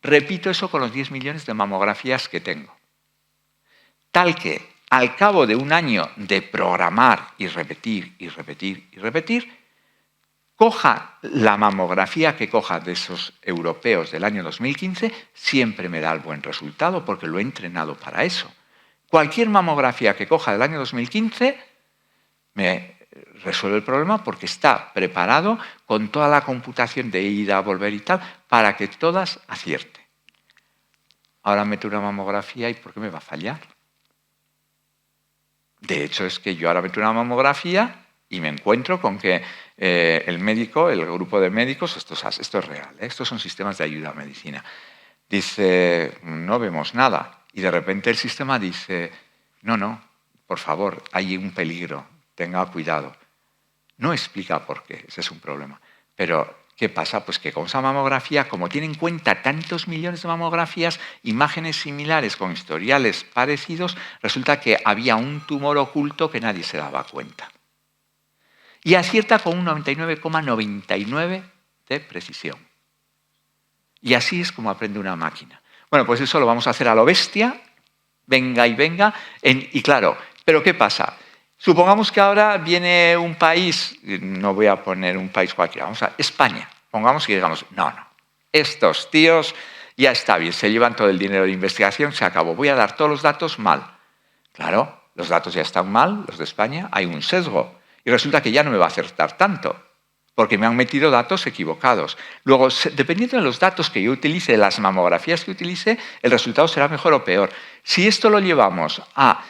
Repito eso con los 10 millones de mamografías que tengo. Tal que al cabo de un año de programar y repetir, coja la mamografía que coja de esos europeos del año 2015, siempre me da el buen resultado porque lo he entrenado para eso. Cualquier mamografía que coja del año 2015 me resuelve el problema porque está preparado con toda la computación de ida, volver y tal, para que todas acierten. Ahora meto una mamografía y ¿por qué me va a fallar? De hecho, es que yo ahora meto una mamografía y me encuentro con que el médico, el grupo de médicos, esto es real, estos son sistemas de ayuda a medicina, dice, no vemos nada. Y de repente el sistema dice, no, por favor, hay un peligro, tenga cuidado. No explica por qué, ese es un problema. Pero ¿qué pasa? Pues que con esa mamografía, como tiene en cuenta tantos millones de mamografías, imágenes similares con historiales parecidos, resulta que había un tumor oculto que nadie se daba cuenta. Y acierta con un 99,99 de precisión. Y así es como aprende una máquina. Bueno, pues eso lo vamos a hacer a lo bestia, venga y venga. Y claro, ¿pero qué pasa? Supongamos que ahora viene un país, no voy a poner un país cualquiera, vamos a España. Pongamos que digamos, no, estos tíos ya está bien, se llevan todo el dinero de investigación, se acabó, voy a dar todos los datos mal. Claro, los datos ya están mal, los de España, hay un sesgo. Y resulta que ya no me va a acertar tanto, porque me han metido datos equivocados. Luego, dependiendo de los datos que yo utilice, de las mamografías que utilice, el resultado será mejor o peor. Si esto lo llevamos a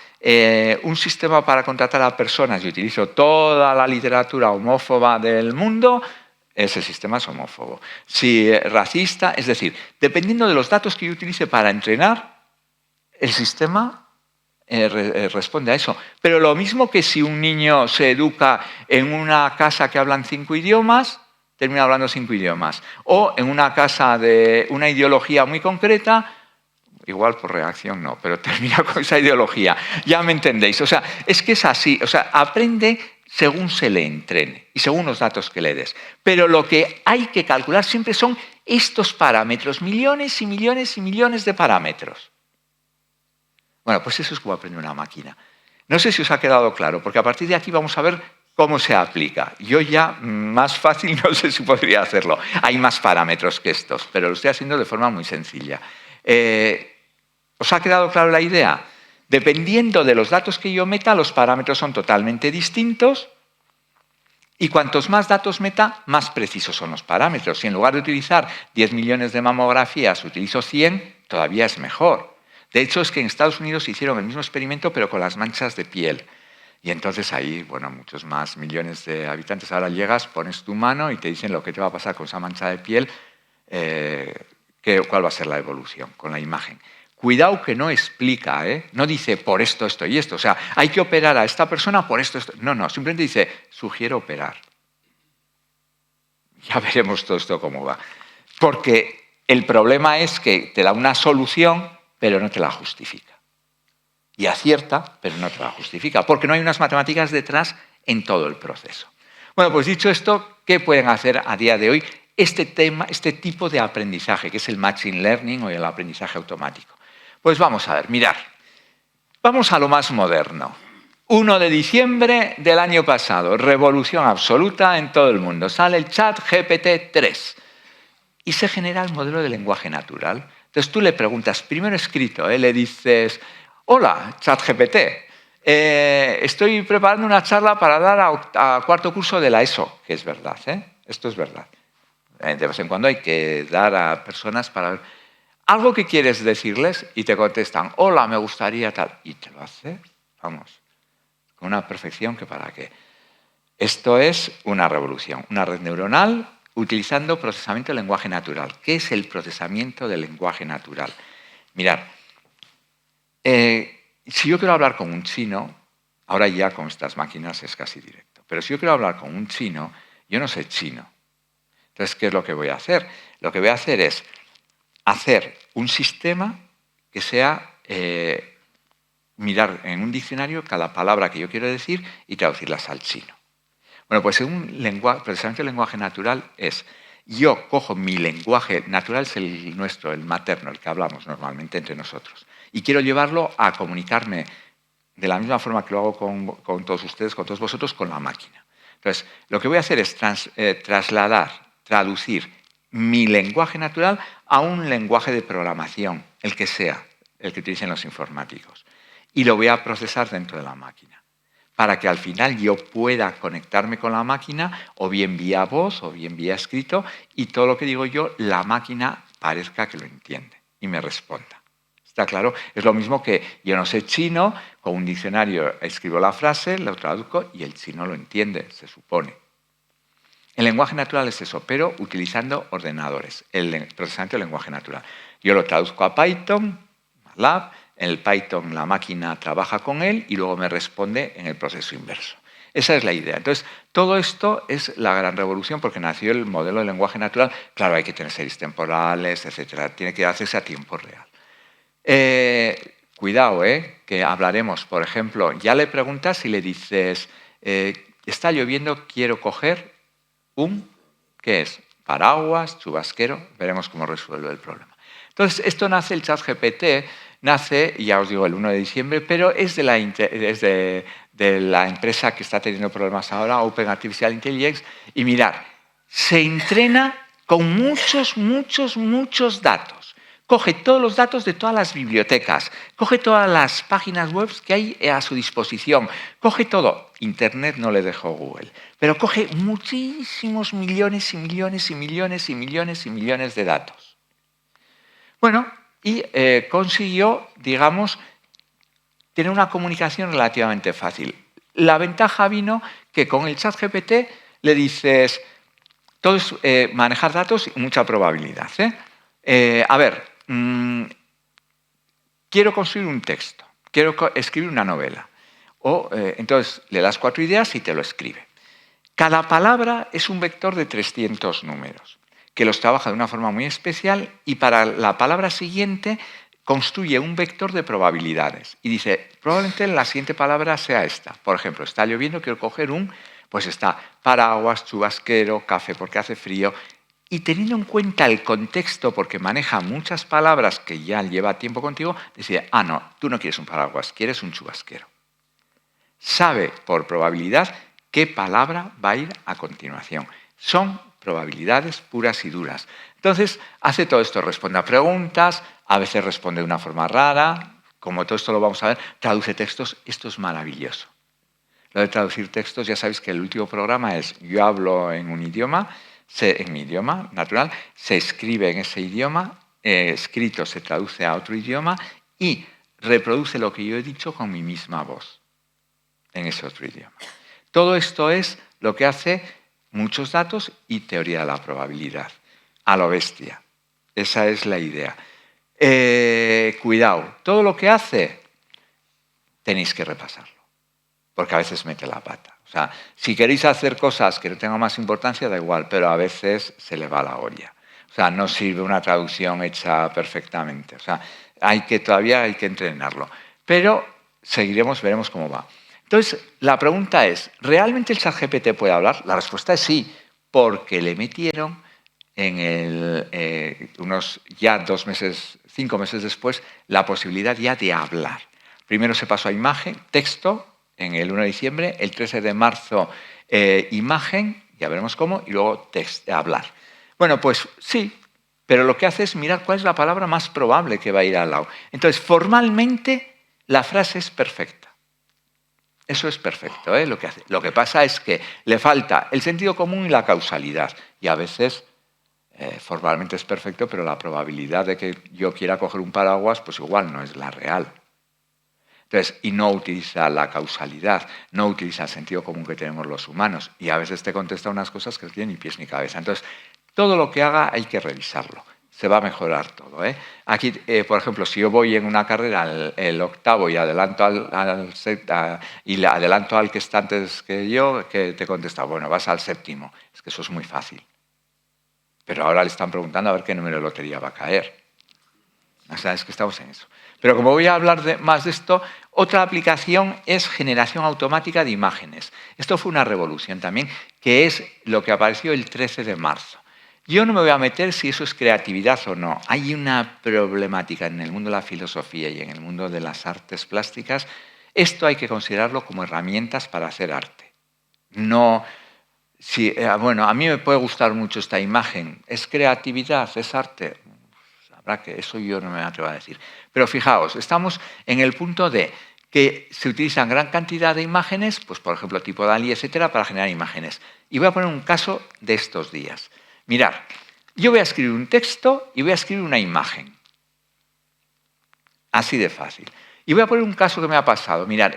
un sistema para contratar a personas y utilizo toda la literatura homófoba del mundo, ese sistema es homófobo. Si racista, es decir, dependiendo de los datos que yo utilice para entrenar, el sistema responde a eso. Pero lo mismo que si un niño se educa en una casa que hablan 5 idiomas, termina hablando 5 idiomas. O en una casa de una ideología muy concreta, igual por reacción no, pero termina con esa ideología. Ya me entendéis. O sea, es que es así. O sea, aprende según se le entrene y según los datos que le des. Pero lo que hay que calcular siempre son estos parámetros, millones y millones y millones de parámetros. Bueno, pues eso es como aprende una máquina. No sé si os ha quedado claro, porque a partir de aquí vamos a ver cómo se aplica. Yo ya más fácil no sé si podría hacerlo. Hay más parámetros que estos, pero lo estoy haciendo de forma muy sencilla. ¿Os ha quedado claro la idea? Dependiendo de los datos que yo meta, los parámetros son totalmente distintos y cuantos más datos meta, más precisos son los parámetros. Si en lugar de utilizar 10 millones de mamografías utilizo 100, todavía es mejor. De hecho, es que en Estados Unidos hicieron el mismo experimento, pero con las manchas de piel. Y entonces ahí, bueno, muchos más millones de habitantes. Ahora llegas, pones tu mano y te dicen lo que te va a pasar con esa mancha de piel, cuál va a ser la evolución con la imagen. Cuidado que no explica, no dice por esto, esto y esto. O sea, hay que operar a esta persona por esto, esto. No, simplemente dice, sugiero operar. Ya veremos todo esto cómo va. Porque el problema es que te da una solución, pero no te la justifica. Y acierta, pero no te la justifica, porque no hay unas matemáticas detrás en todo el proceso. Bueno, pues dicho esto, ¿qué pueden hacer a día de hoy este tipo de aprendizaje, que es el machine learning o el aprendizaje automático? Pues vamos a ver, mirad. Vamos a lo más moderno. 1 de diciembre del año pasado, revolución absoluta en todo el mundo. Sale el ChatGPT 3 y se genera el modelo de lenguaje natural. Entonces tú le preguntas, primero escrito, le dices, hola, ChatGPT, estoy preparando una charla para dar a cuarto curso de la ESO, que es verdad, esto es verdad. De vez en cuando hay que dar a personas para ver algo que quieres decirles y te contestan, hola, me gustaría tal, y te lo hace, vamos, con una perfección que para qué. Esto es una revolución, una red neuronal utilizando procesamiento de lenguaje natural. ¿Qué es el procesamiento del lenguaje natural? Mirad, si yo quiero hablar con un chino, ahora ya con estas máquinas es casi directo, pero si yo quiero hablar con un chino, yo no sé chino. Entonces, ¿qué es lo que voy a hacer? Lo que voy a hacer es hacer un sistema que sea mirar en un diccionario cada palabra que yo quiero decir y traducirlas al chino. Bueno, pues un procesamiento de lenguaje natural es, yo cojo mi lenguaje natural, es el nuestro, el materno, el que hablamos normalmente entre nosotros, y quiero llevarlo a comunicarme de la misma forma que lo hago con todos ustedes, con todos vosotros, con la máquina. Entonces, lo que voy a hacer es traducir mi lenguaje natural a un lenguaje de programación, el que sea, el que utilicen los informáticos, y lo voy a procesar dentro de la máquina, para que al final yo pueda conectarme con la máquina, o bien vía voz, o bien vía escrito, y todo lo que digo yo, la máquina parezca que lo entiende y me responda. ¿Está claro? Es lo mismo que yo no sé chino, con un diccionario escribo la frase, lo traduzco y el chino lo entiende, se supone. El lenguaje natural es eso, pero utilizando ordenadores, el procesamiento del lenguaje natural. Yo lo traduzco a Python, MATLAB, en el Python la máquina trabaja con él y luego me responde en el proceso inverso. Esa es la idea. Entonces, todo esto es la gran revolución porque nació el modelo de lenguaje natural. Claro, hay que tener series temporales, etc. Tiene que hacerse a tiempo real. Cuidado, que hablaremos, por ejemplo, ya le preguntas y le dices, está lloviendo, quiero coger ¿qué es? Paraguas, chubasquero, veremos cómo resuelve el problema. Entonces, esto nace, el ChatGPT, nace, ya os digo, el 1 de diciembre, pero es de la empresa que está teniendo problemas ahora, Open Artificial Intelligence, y mirad, se entrena con muchos datos. Coge todos los datos de todas las bibliotecas, coge todas las páginas web que hay a su disposición, coge todo. Internet no le dejó Google, pero coge muchísimos millones y millones y millones y millones y millones de datos. Bueno, y consiguió, digamos, tener una comunicación relativamente fácil. La ventaja vino que con el ChatGPT le dices, todo es manejar datos y mucha probabilidad. A ver, quiero construir un texto, quiero escribir una novela. Entonces le das 4 ideas y te lo escribe. Cada palabra es un vector de 300 números, que los trabaja de una forma muy especial y para la palabra siguiente construye un vector de probabilidades. Y dice, probablemente la siguiente palabra sea esta. Por ejemplo, está lloviendo, quiero coger pues está paraguas, chubasquero, café porque hace frío. Y teniendo en cuenta el contexto, porque maneja muchas palabras que ya lleva tiempo contigo, dice, no, tú no quieres un paraguas, quieres un chubasquero. Sabe por probabilidad qué palabra va a ir a continuación. Son probabilidades puras y duras. Entonces, hace todo esto, responde a preguntas, a veces responde de una forma rara, como todo esto lo vamos a ver, traduce textos, esto es maravilloso. Lo de traducir textos, ya sabéis que el último programa es, yo hablo en un idioma, en mi idioma natural, se escribe en ese idioma, escrito se traduce a otro idioma y reproduce lo que yo he dicho con mi misma voz en ese otro idioma. Todo esto es lo que hace muchos datos y teoría de la probabilidad. A lo bestia. Esa es la idea. Cuidado, todo lo que hace tenéis que repasarlo, porque a veces mete la pata. O sea, si queréis hacer cosas que no tengan más importancia, da igual, pero a veces se le va la olla. O sea, no sirve una traducción hecha perfectamente. O sea, todavía hay que entrenarlo. Pero seguiremos, veremos cómo va. Entonces, la pregunta es, ¿realmente el ChatGPT puede hablar? La respuesta es sí, porque le metieron en unos ya 5 meses después, la posibilidad ya de hablar. Primero se pasó a imagen, texto, en el 1 de diciembre, el 13 de marzo imagen, ya veremos cómo, y luego hablar. Bueno, pues sí, pero lo que hace es mirar cuál es la palabra más probable que va a ir al lado. Entonces, formalmente, la frase es perfecta. Eso es perfecto, lo que hace. Lo que pasa es que le falta el sentido común y la causalidad. Y a veces, formalmente es perfecto, pero la probabilidad de que yo quiera coger un paraguas, pues igual no es la real. Entonces, y no utiliza la causalidad, no utiliza el sentido común que tenemos los humanos. Y a veces te contesta unas cosas que no tienen ni pies ni cabeza. Entonces, todo lo que haga hay que revisarlo. Se va a mejorar todo. Aquí, por ejemplo, si yo voy en una carrera el octavo y adelanto adelanto al que está antes que yo, que te contesta, bueno, vas al séptimo. Es que eso es muy fácil. Pero ahora le están preguntando a ver qué número de lotería va a caer. O sea, es que estamos en eso. Pero como voy a hablar más de esto, otra aplicación es generación automática de imágenes. Esto fue una revolución también, que es lo que apareció el 13 de marzo. Yo no me voy a meter si eso es creatividad o no. Hay una problemática en el mundo de la filosofía y en el mundo de las artes plásticas. Esto hay que considerarlo como herramientas para hacer arte. No, bueno, a mí me puede gustar mucho esta imagen. ¿Es creatividad? ¿Es arte? Habrá que eso yo no me atrevo a decir. Pero fijaos, estamos en el punto de que se utilizan gran cantidad de imágenes, pues por ejemplo tipo DALL-E, etcétera, para generar imágenes. Y voy a poner un caso de estos días. Mirad, yo voy a escribir un texto y voy a escribir una imagen. Así de fácil. Y voy a poner un caso que me ha pasado. Mirad,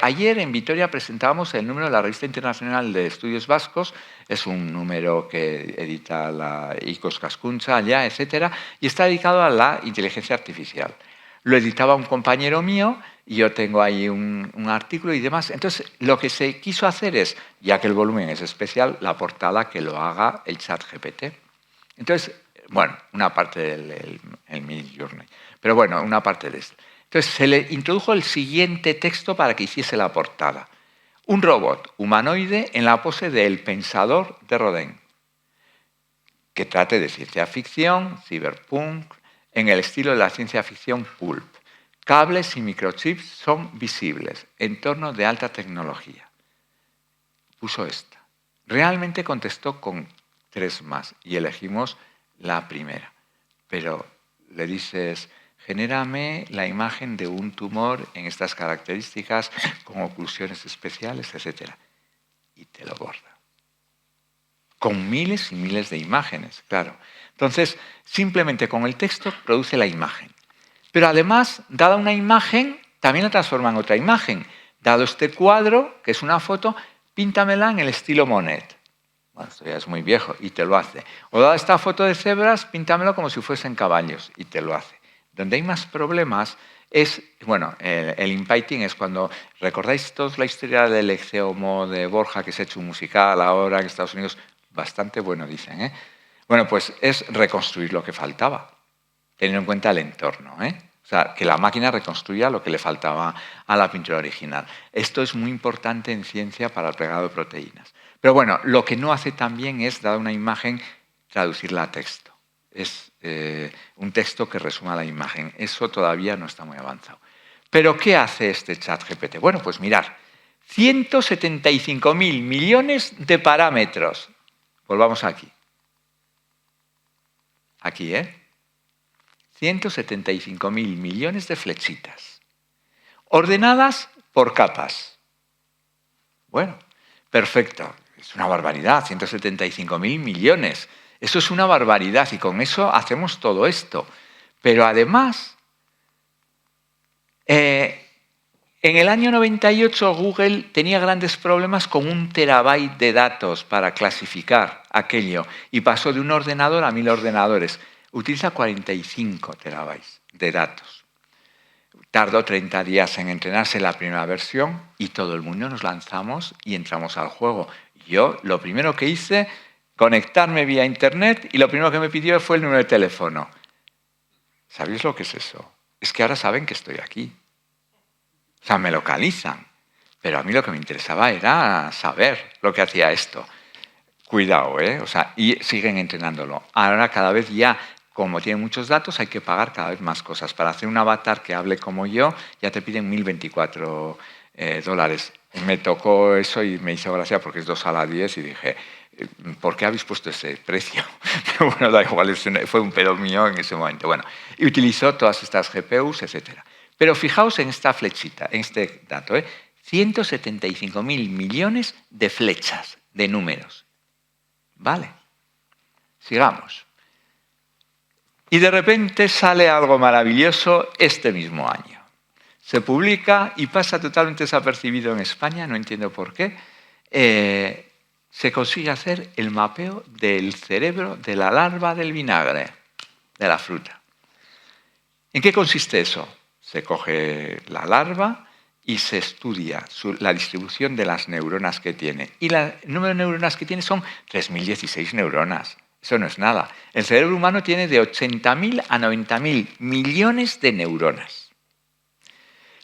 ayer en Vitoria presentábamos el número de la Revista Internacional de Estudios Vascos. Es un número que edita la Icos Cascuntza allá, etcétera, y está dedicado a la inteligencia artificial. Lo editaba un compañero mío yo tengo ahí un artículo y demás. Entonces, lo que se quiso hacer es, ya que el volumen es especial, la portada que lo haga el ChatGPT. Entonces, bueno, una parte del Midjourney. Pero bueno, una parte de esto. Entonces, se le introdujo el siguiente texto para que hiciese la portada. Un robot humanoide en la pose de El Pensador de Rodin, que trate de ciencia ficción, cyberpunk, en el estilo de la ciencia ficción pulp. Cables y microchips son visibles, entorno de alta tecnología. Puso esta. Realmente contestó con 3 más y elegimos la primera. Pero le dices, genérame la imagen de un tumor en estas características, con oclusiones especiales, etc. Y te lo borda. Con miles y miles de imágenes, claro. Entonces, simplemente con el texto produce la imagen. Pero además, dada una imagen, también la transforma en otra imagen. Dado este cuadro, que es una foto, píntamela en el estilo Monet. Bueno, esto ya es muy viejo, y te lo hace. O dada esta foto de cebras, píntamelo como si fuesen caballos, y te lo hace. Donde hay más problemas es, bueno, el inpainting es cuando, ¿recordáis todos la historia del Ecce-Homo de Borja, que se ha hecho un musical ahora en Estados Unidos? Bastante bueno, dicen, ¿eh? Bueno, pues es reconstruir lo que faltaba, teniendo en cuenta el entorno, ¿eh? O sea, que la máquina reconstruya lo que le faltaba a la pintura original. Esto es muy importante en ciencia para el plegado de proteínas. Pero bueno, lo que no hace también es, dada una imagen, traducirla a texto. Es un texto que resuma la imagen. Eso todavía no está muy avanzado. ¿Pero qué hace este ChatGPT? Bueno, pues mirar, 175.000 millones de parámetros. Volvamos aquí. Aquí, ¿eh? 175.000 millones de flechitas, ordenadas por capas. Bueno, perfecto. Es una barbaridad, 175.000 millones. Eso es una barbaridad y con eso hacemos todo esto. Pero además, en el año 98 Google tenía grandes problemas con 1 terabyte de datos para clasificar aquello y pasó de un ordenador a 1000 ordenadores. Utiliza 45 terabytes de datos. Tardó 30 días en entrenarse la primera versión y todo el mundo nos lanzamos y entramos al juego. Yo lo primero que hice, conectarme vía internet y lo primero que me pidió fue el número de teléfono. ¿Sabéis lo que es eso? Es que ahora saben que estoy aquí. O sea, me localizan. Pero a mí lo que me interesaba era saber lo que hacía esto. Cuidado, ¿eh? O sea, y siguen entrenándolo. Ahora cada vez ya, como tienen muchos datos, hay que pagar cada vez más cosas. Para hacer un avatar que hable como yo, ya te piden $1024. Me tocó eso y me hizo gracia porque es 2 a la 10 y dije, ¿por qué habéis puesto ese precio? Pero bueno, da igual, fue un pedo mío en ese momento. Bueno, y utilizó todas estas GPUs, etc. Pero fijaos en esta flechita, en este dato, 175.000 millones de flechas, de números. Vale, sigamos. Y de repente sale algo maravilloso este mismo año. Se publica y pasa totalmente desapercibido en España, no entiendo por qué. Se consigue hacer el mapeo del cerebro de la larva del vinagre, de la fruta. ¿En qué consiste eso? Se coge la larva y se estudia la distribución de las neuronas que tiene. Y el número de neuronas que tiene son 3.016 neuronas. Eso no es nada. El cerebro humano tiene de 80.000 a 90.000 millones de neuronas.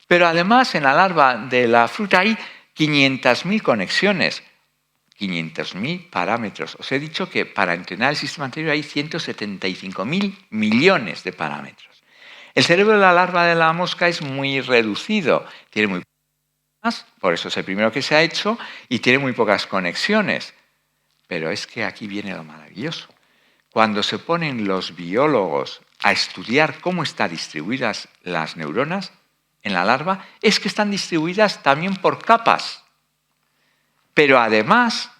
Pero además en la larva de la fruta hay 500.000 conexiones, 500.000 parámetros. Os he dicho que para entrenar el sistema anterior hay 175.000 millones de parámetros. El cerebro de la larva de la mosca es muy reducido, tiene muy pocas, por eso es el primero que se ha hecho, y tiene muy pocas conexiones. Pero es que aquí viene lo maravilloso. Cuando se ponen los biólogos a estudiar cómo están distribuidas las neuronas en la larva, es que están distribuidas también por capas. Pero además,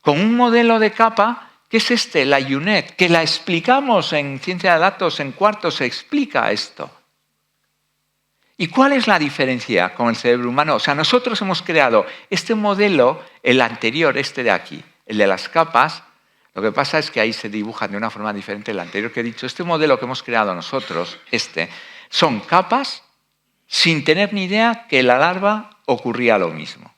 con un modelo de capa, que es este, la UNED, que la explicamos en ciencia de datos, en cuarto se explica esto. ¿Y cuál es la diferencia con el cerebro humano? O sea, nosotros hemos creado este modelo, el anterior, este de aquí, el de las capas. Lo que pasa es que ahí se dibujan de una forma diferente el anterior que he dicho. Este modelo que hemos creado nosotros, son capas sin tener ni idea que en la larva ocurría lo mismo.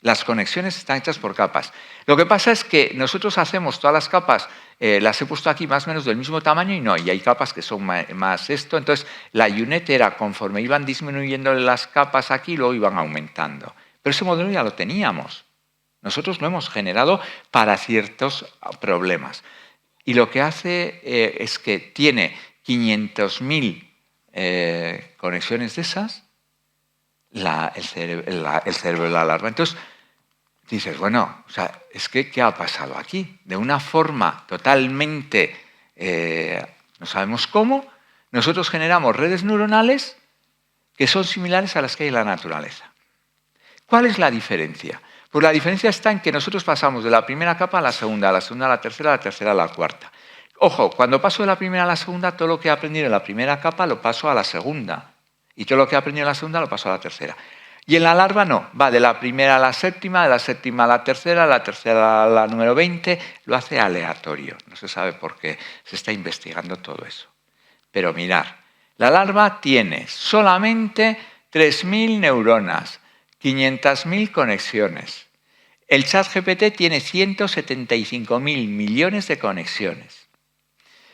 Las conexiones están hechas por capas. Lo que pasa es que nosotros hacemos todas las capas, las he puesto aquí más o menos del mismo tamaño y hay capas que son más esto. Entonces, la UNET era conforme iban disminuyendo las capas aquí, luego iban aumentando. Pero ese modelo ya lo teníamos. Nosotros lo hemos generado para ciertos problemas. Y lo que hace es que tiene 500.000 conexiones de esas, el cerebro de la larva. Entonces, dices, bueno, o sea, es que ¿qué ha pasado aquí? De una forma totalmente, no sabemos cómo, nosotros generamos redes neuronales que son similares a las que hay en la naturaleza. ¿Cuál es la diferencia? Pues la diferencia está en que nosotros pasamos de la primera capa a la segunda a la tercera a la cuarta. Ojo, cuando paso de la primera a la segunda, todo lo que he aprendido en la primera capa lo paso a la segunda. Y todo lo que he aprendido en la segunda lo paso a la tercera. Y en la larva no, va de la primera a la séptima, de la séptima a la tercera a la número 20, lo hace aleatorio. No se sabe por qué, se está investigando todo eso. Pero mirar, la larva tiene solamente 3.000 neuronas, 500.000 conexiones. El ChatGPT tiene 175.000 millones de conexiones.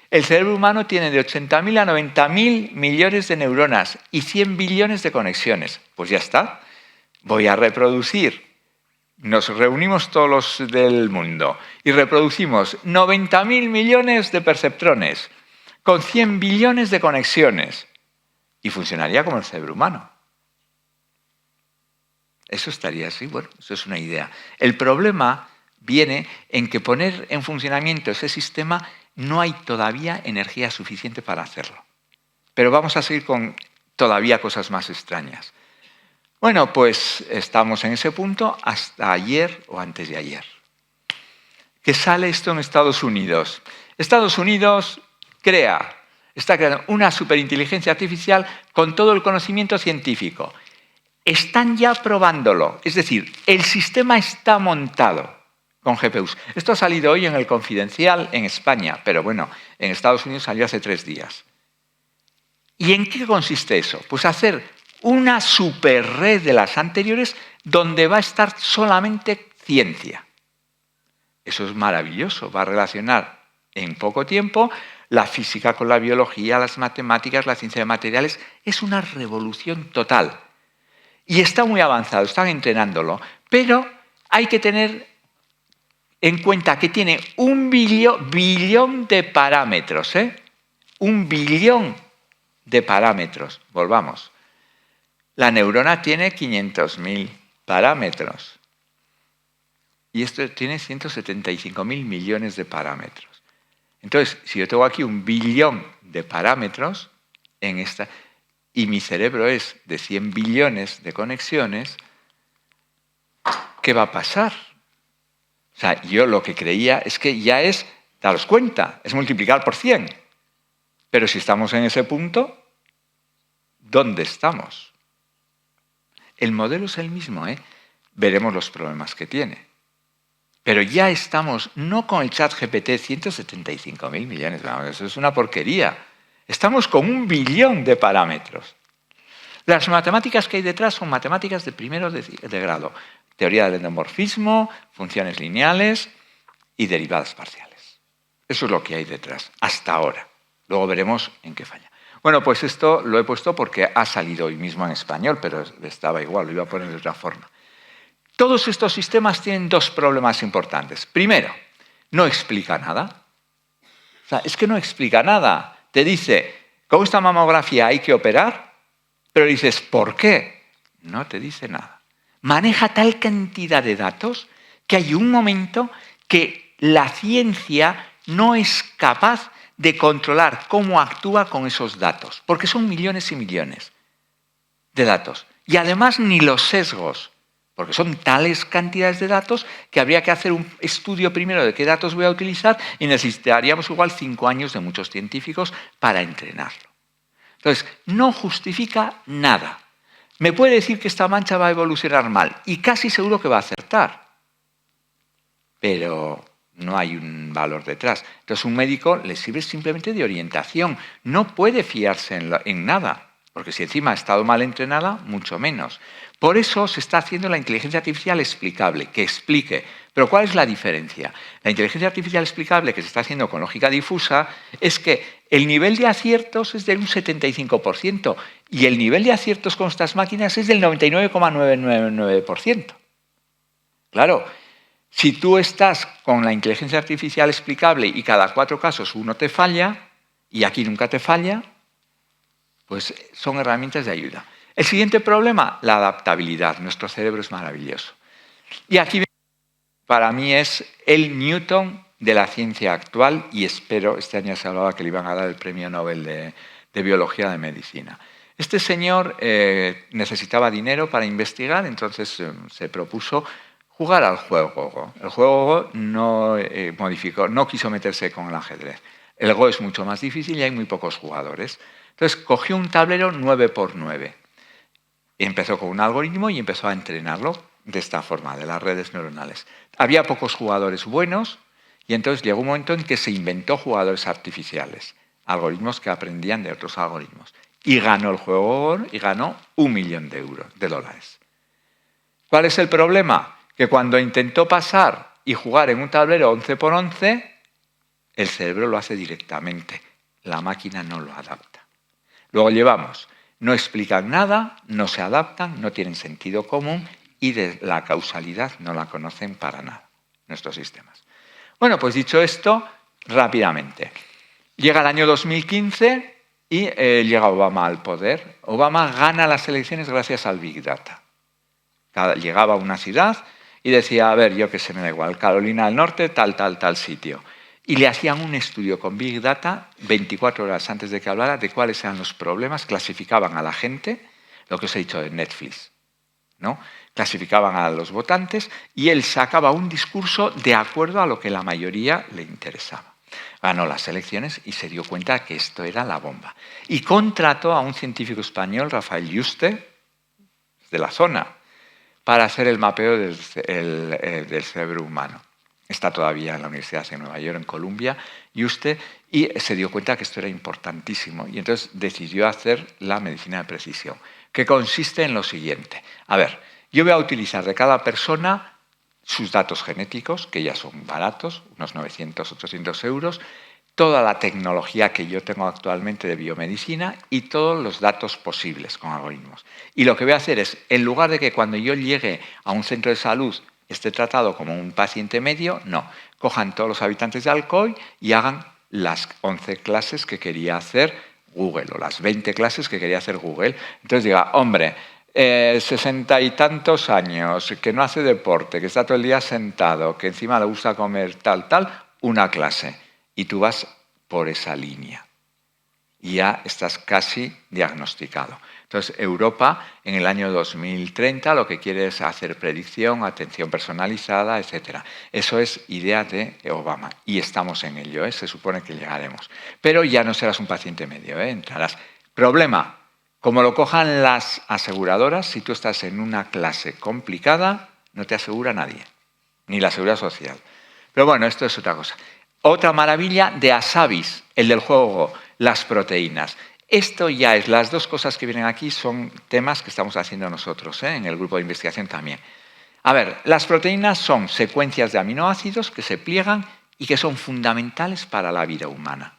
El cerebro humano tiene de 80.000 a 90.000 millones de neuronas y 100 billones de conexiones. Pues ya está. Voy a reproducir. Nos reunimos todos los del mundo y reproducimos 90.000 millones de perceptrones con 100 billones de conexiones. Y funcionaría como el cerebro humano. Eso estaría así. Bueno, eso es una idea. El problema viene en que poner en funcionamiento ese sistema no hay todavía energía suficiente para hacerlo. Pero vamos a seguir con todavía cosas más extrañas. Bueno, pues estamos en ese punto hasta ayer o antes de ayer. ¿Qué sale esto en Estados Unidos? Estados Unidos está creando una superinteligencia artificial con todo el conocimiento científico. Están ya probándolo, es decir, el sistema está montado con GPUs. Esto ha salido hoy en el Confidencial en España, pero bueno, en Estados Unidos salió hace 3 días. ¿Y en qué consiste eso? Pues hacer una superred de las anteriores donde va a estar solamente ciencia. Eso es maravilloso, va a relacionar en poco tiempo la física con la biología, las matemáticas, la ciencia de materiales. Es una revolución total. Y está muy avanzado, están entrenándolo, pero hay que tener en cuenta que tiene 1 billón de parámetros, 1 billón de parámetros. Volvamos. La neurona tiene 500.000 parámetros. Y esto tiene 175.000 millones de parámetros. Entonces, si yo tengo aquí 1 billón de parámetros en esta, y mi cerebro es de 100 billones de conexiones, ¿qué va a pasar? O sea, yo lo que creía es que ya es, daros cuenta, es multiplicar por 100. Pero si estamos en ese punto, ¿dónde estamos? El modelo es el mismo, Veremos los problemas que tiene. Pero ya estamos, no con el ChatGPT 175.000 millones, eso es una porquería. Estamos con 1 billón de parámetros. Las matemáticas que hay detrás son matemáticas de primero de grado. Teoría del endomorfismo, funciones lineales y derivadas parciales. Eso es lo que hay detrás, hasta ahora. Luego veremos en qué falla. Bueno, pues esto lo he puesto porque ha salido hoy mismo en español, pero estaba igual, lo iba a poner de otra forma. Todos estos sistemas tienen 2 problemas importantes. Primero, no explica nada. O sea, es que no explica nada. Te dice, con esta mamografía hay que operar, pero dices, ¿por qué? No te dice nada. Maneja tal cantidad de datos que hay un momento que la ciencia no es capaz de controlar cómo actúa con esos datos, porque son millones y millones de datos. Y además ni los sesgos, porque son tales cantidades de datos que habría que hacer un estudio primero de qué datos voy a utilizar y necesitaríamos igual 5 años de muchos científicos para entrenarlo. Entonces, no justifica nada. Me puede decir que esta mancha va a evolucionar mal y casi seguro que va a acertar. Pero no hay un valor detrás. Entonces un médico le sirve simplemente de orientación. No puede fiarse en nada, Porque si encima ha estado mal entrenada, mucho menos. Por eso se está haciendo la inteligencia artificial explicable, que explique. Pero ¿cuál es la diferencia? La inteligencia artificial explicable que se está haciendo con lógica difusa es que el nivel de aciertos es de un 75% y el nivel de aciertos con estas máquinas es del 99,999%. Claro, si tú estás con la inteligencia artificial explicable y cada 4 casos uno te falla, y aquí nunca te falla, pues son herramientas de ayuda. El siguiente problema, la adaptabilidad. Nuestro cerebro es maravilloso. Y aquí para mí es el Newton de la ciencia actual y espero, este año se hablaba que le iban a dar el premio Nobel de Biología de Medicina. Este señor necesitaba dinero para investigar, entonces se propuso jugar al juego Go. El juego Go no quiso meterse con el ajedrez. El Go es mucho más difícil y hay muy pocos jugadores. Entonces cogió un tablero 9×9. Empezó con un algoritmo y empezó a entrenarlo de esta forma, de las redes neuronales. Había pocos jugadores buenos y entonces llegó un momento en que se inventó jugadores artificiales, algoritmos que aprendían de otros algoritmos. Y ganó el juego Go y ganó $1.000.000. ¿Cuál es el problema? Que cuando intentó pasar y jugar en un tablero 11×11, el cerebro lo hace directamente. La máquina no lo adapta. Luego llevamos, no explican nada, no se adaptan, no tienen sentido común y de la causalidad no la conocen para nada, nuestros sistemas. Bueno, pues dicho esto, rápidamente. Llega el año 2015 y llega Obama al poder. Obama gana las elecciones gracias al Big Data. Llegaba a una ciudad y decía, a ver, yo qué sé, me da igual, Carolina del Norte, tal sitio. Y le hacían un estudio con Big Data 24 horas antes de que hablara de cuáles eran los problemas, clasificaban a la gente, lo que os he dicho de Netflix, ¿no? Clasificaban a los votantes y él sacaba un discurso de acuerdo a lo que la mayoría le interesaba. Ganó las elecciones y se dio cuenta que esto era la bomba. Y contrató a un científico español, Rafael Yuste, de la zona, para hacer el mapeo del cerebro humano. Está todavía en la Universidad de Nueva York, en Columbia, Yuste, y se dio cuenta que esto era importantísimo. Y entonces decidió hacer la medicina de precisión, que consiste en lo siguiente. A ver, yo voy a utilizar de cada persona sus datos genéticos, que ya son baratos, unos 900, 800 euros, toda la tecnología que yo tengo actualmente de biomedicina y todos los datos posibles con algoritmos. Y lo que voy a hacer es, en lugar de que cuando yo llegue a un centro de salud esté tratado como un paciente medio, no. Cojan todos los habitantes de Alcoy y hagan las 11 clases que quería hacer Google o las 20 clases que quería hacer Google. Entonces diga, hombre, 60 y tantos años, que no hace deporte, que está todo el día sentado, que encima le gusta comer tal, una clase. Y tú vas por esa línea. Y ya estás casi diagnosticado. Entonces, Europa, en el año 2030, lo que quiere es hacer predicción, atención personalizada, etc. Eso es idea de Obama. Y estamos en ello, ¿eh? Se supone que llegaremos. Pero ya no serás un paciente medio, ¿eh? Entrarás. Problema, como lo cojan las aseguradoras, si tú estás en una clase complicada, no te asegura nadie, ni la Seguridad Social. Pero bueno, esto es otra cosa. Otra maravilla de Asabis, el del juego Go, las proteínas. Esto ya es, las dos cosas que vienen aquí son temas que estamos haciendo nosotros, en el grupo de investigación también. A ver, las proteínas son secuencias de aminoácidos que se pliegan y que son fundamentales para la vida humana.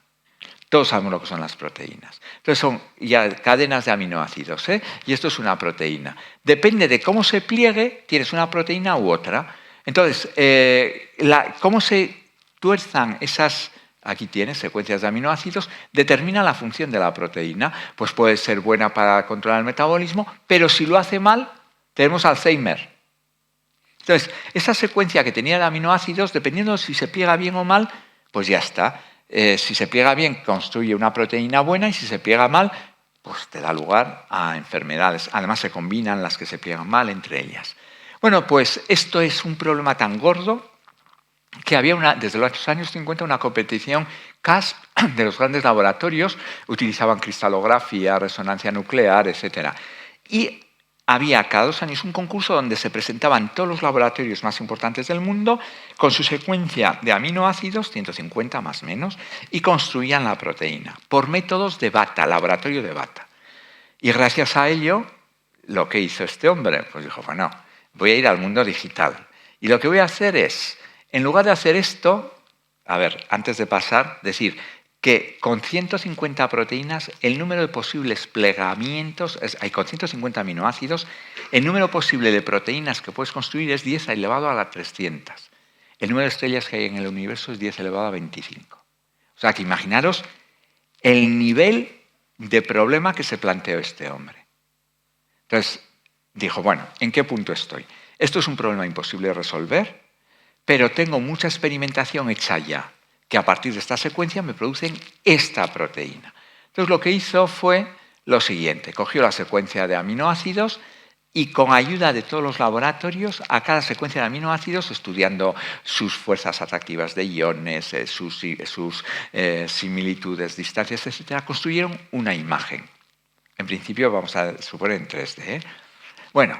Todos sabemos lo que son las proteínas. Entonces son ya cadenas de aminoácidos, y esto es una proteína. Depende de cómo se pliegue, tienes una proteína u otra. Entonces, cómo se tuerzan esas... Aquí tienes secuencias de aminoácidos, determina la función de la proteína. Pues puede ser buena para controlar el metabolismo, pero si lo hace mal, tenemos Alzheimer. Entonces, esa secuencia que tenía de aminoácidos, dependiendo de si se pliega bien o mal, pues ya está. Si se pliega bien, construye una proteína buena y si se pliega mal, pues te da lugar a enfermedades. Además, se combinan las que se pliegan mal entre ellas. Bueno, pues esto es un problema tan gordo que había desde los años 50 una competición CASP de los grandes laboratorios, utilizaban cristalografía, resonancia nuclear, etc. Y había cada 2 años un concurso donde se presentaban todos los laboratorios más importantes del mundo con su secuencia de aminoácidos, 150 más o menos, y construían la proteína por métodos de Bata, laboratorio de Bata. Y gracias a ello, lo que hizo este hombre, pues dijo, bueno, voy a ir al mundo digital. Y lo que voy a hacer es, en lugar de hacer esto, a ver, antes de pasar, decir que con 150 proteínas, el número de posibles plegamientos, con 150 aminoácidos, el número posible de proteínas que puedes construir es 10 elevado a la 300. El número de estrellas que hay en el universo es 10 elevado a 25. O sea, que imaginaros el nivel de problema que se planteó este hombre. Entonces, dijo, bueno, ¿en qué punto estoy? Esto es un problema imposible de resolver, pero tengo mucha experimentación hecha ya, que a partir de esta secuencia me producen esta proteína. Entonces, lo que hizo fue lo siguiente. Cogió la secuencia de aminoácidos y con ayuda de todos los laboratorios, a cada secuencia de aminoácidos, estudiando sus fuerzas atractivas de iones, sus similitudes, distancias, etc., construyeron una imagen. En principio, vamos a suponer en 3D. Bueno,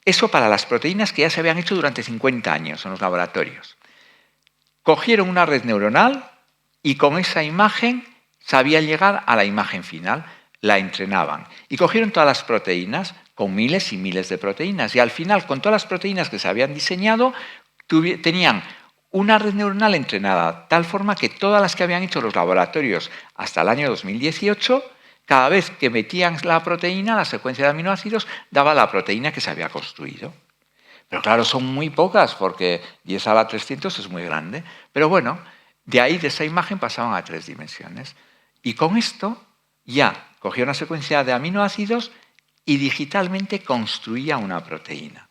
eso para las proteínas que ya se habían hecho durante 50 años en los laboratorios. Cogieron una red neuronal y con esa imagen sabían llegar a la imagen final, la entrenaban. Y cogieron todas las proteínas, con miles y miles de proteínas, y al final, con todas las proteínas que se habían diseñado, tenían una red neuronal entrenada, de tal forma que todas las que habían hecho los laboratorios hasta el año 2018, cada vez que metían la proteína, la secuencia de aminoácidos, daba la proteína que se había construido. Pero claro, son muy pocas, porque 10 a la 300 es muy grande. Pero bueno, de ahí, de esa imagen, pasaban a 3 dimensiones. Y con esto ya cogía una secuencia de aminoácidos y digitalmente construía una proteína.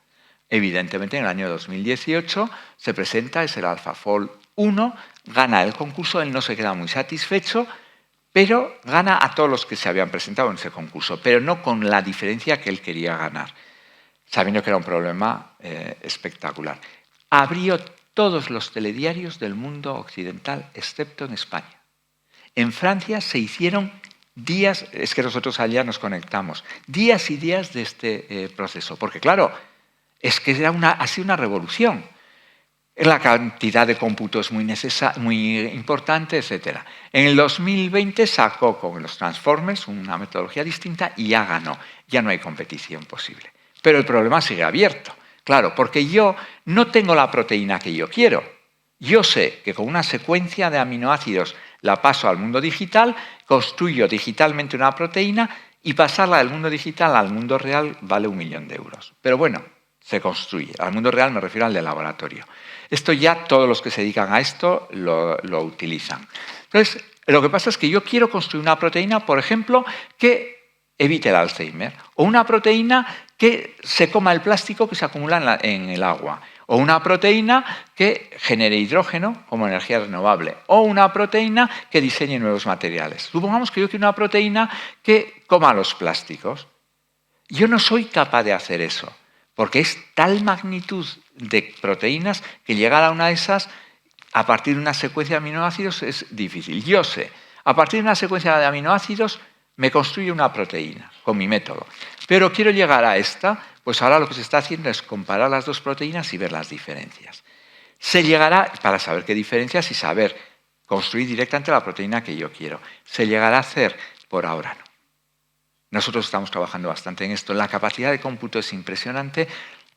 Evidentemente, en el año 2018 se presenta, es el AlphaFold 1, gana el concurso, él no se queda muy satisfecho, pero gana a todos los que se habían presentado en ese concurso, pero no con la diferencia que él quería ganar, sabiendo que era un problema espectacular. Abrió todos los telediarios del mundo occidental, excepto en España. En Francia se hicieron días, es que nosotros allá nos conectamos, días y días de este proceso, porque claro, es que ha sido una revolución. La cantidad de cómputo es muy importante, etc. En el 2020 sacó con los Transformers una metodología distinta y ya ganó. Ya no hay competición posible. Pero el problema sigue abierto. Claro, porque yo no tengo la proteína que yo quiero. Yo sé que con una secuencia de aminoácidos la paso al mundo digital, construyo digitalmente una proteína y pasarla del mundo digital al mundo real vale 1 millón de euros. Pero bueno, se construye. Al mundo real me refiero al de laboratorio. Esto ya todos los que se dedican a esto lo utilizan. Entonces, lo que pasa es que yo quiero construir una proteína, por ejemplo, que evite el Alzheimer, o una proteína que se coma el plástico que se acumula en el agua, o una proteína que genere hidrógeno como energía renovable, o una proteína que diseñe nuevos materiales. Supongamos que yo quiero una proteína que coma los plásticos. Yo no soy capaz de hacer eso, porque es tal magnitud de proteínas que llegar a una de esas a partir de una secuencia de aminoácidos es difícil. Yo sé, a partir de una secuencia de aminoácidos me construyo una proteína con mi método. Pero quiero llegar a esta, pues ahora lo que se está haciendo es comparar las dos proteínas y ver las diferencias. Se llegará, para saber qué diferencias y saber construir directamente la proteína que yo quiero, se llegará a hacer, por ahora no. Nosotros estamos trabajando bastante en esto. La capacidad de cómputo es impresionante,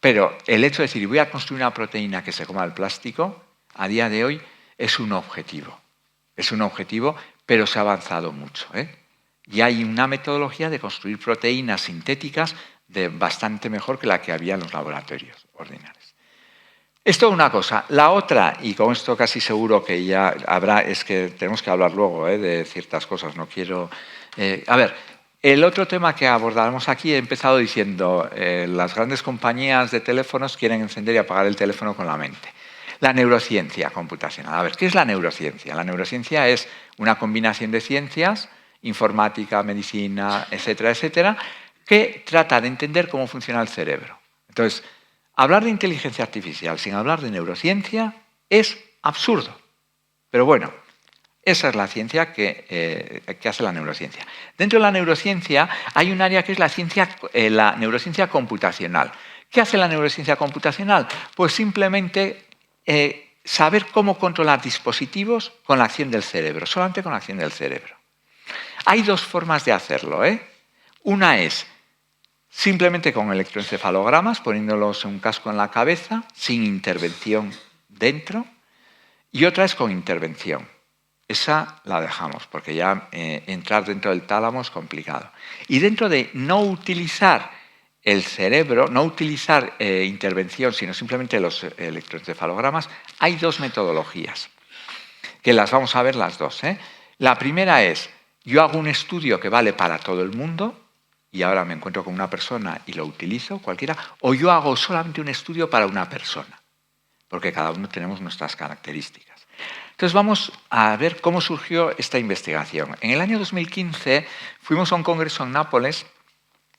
pero el hecho de decir voy a construir una proteína que se coma el plástico, a día de hoy es un objetivo. Es un objetivo, pero se ha avanzado mucho, Y hay una metodología de construir proteínas sintéticas bastante mejor que la que había en los laboratorios ordinarios. Esto es una cosa. La otra, y con esto casi seguro que ya habrá, es que tenemos que hablar luego de ciertas cosas. No quiero... El otro tema que abordaremos aquí, he empezado diciendo las grandes compañías de teléfonos quieren encender y apagar el teléfono con la mente. La neurociencia computacional. A ver, ¿qué es la neurociencia? La neurociencia es una combinación de ciencias, informática, medicina, etcétera, etcétera, que trata de entender cómo funciona el cerebro. Entonces, hablar de inteligencia artificial sin hablar de neurociencia es absurdo. Pero bueno, esa es la ciencia que hace la neurociencia. Dentro de la neurociencia hay un área que es la neurociencia computacional. ¿Qué hace la neurociencia computacional? Pues simplemente saber cómo controlar dispositivos con la acción del cerebro, solamente con la acción del cerebro. Hay dos formas de hacerlo, Una es simplemente con electroencefalogramas, poniéndolos en un casco en la cabeza, sin intervención dentro, y otra es con intervención. Esa la dejamos, porque ya entrar dentro del tálamo es complicado. Y dentro de no utilizar el cerebro, no utilizar intervención, sino simplemente los electroencefalogramas, hay dos metodologías, que las vamos a ver las dos. La primera es, yo hago un estudio que vale para todo el mundo, y ahora me encuentro con una persona y lo utilizo, cualquiera, o yo hago solamente un estudio para una persona, porque cada uno tenemos nuestras características. Entonces vamos a ver cómo surgió esta investigación. En el año 2015 fuimos a un congreso en Nápoles.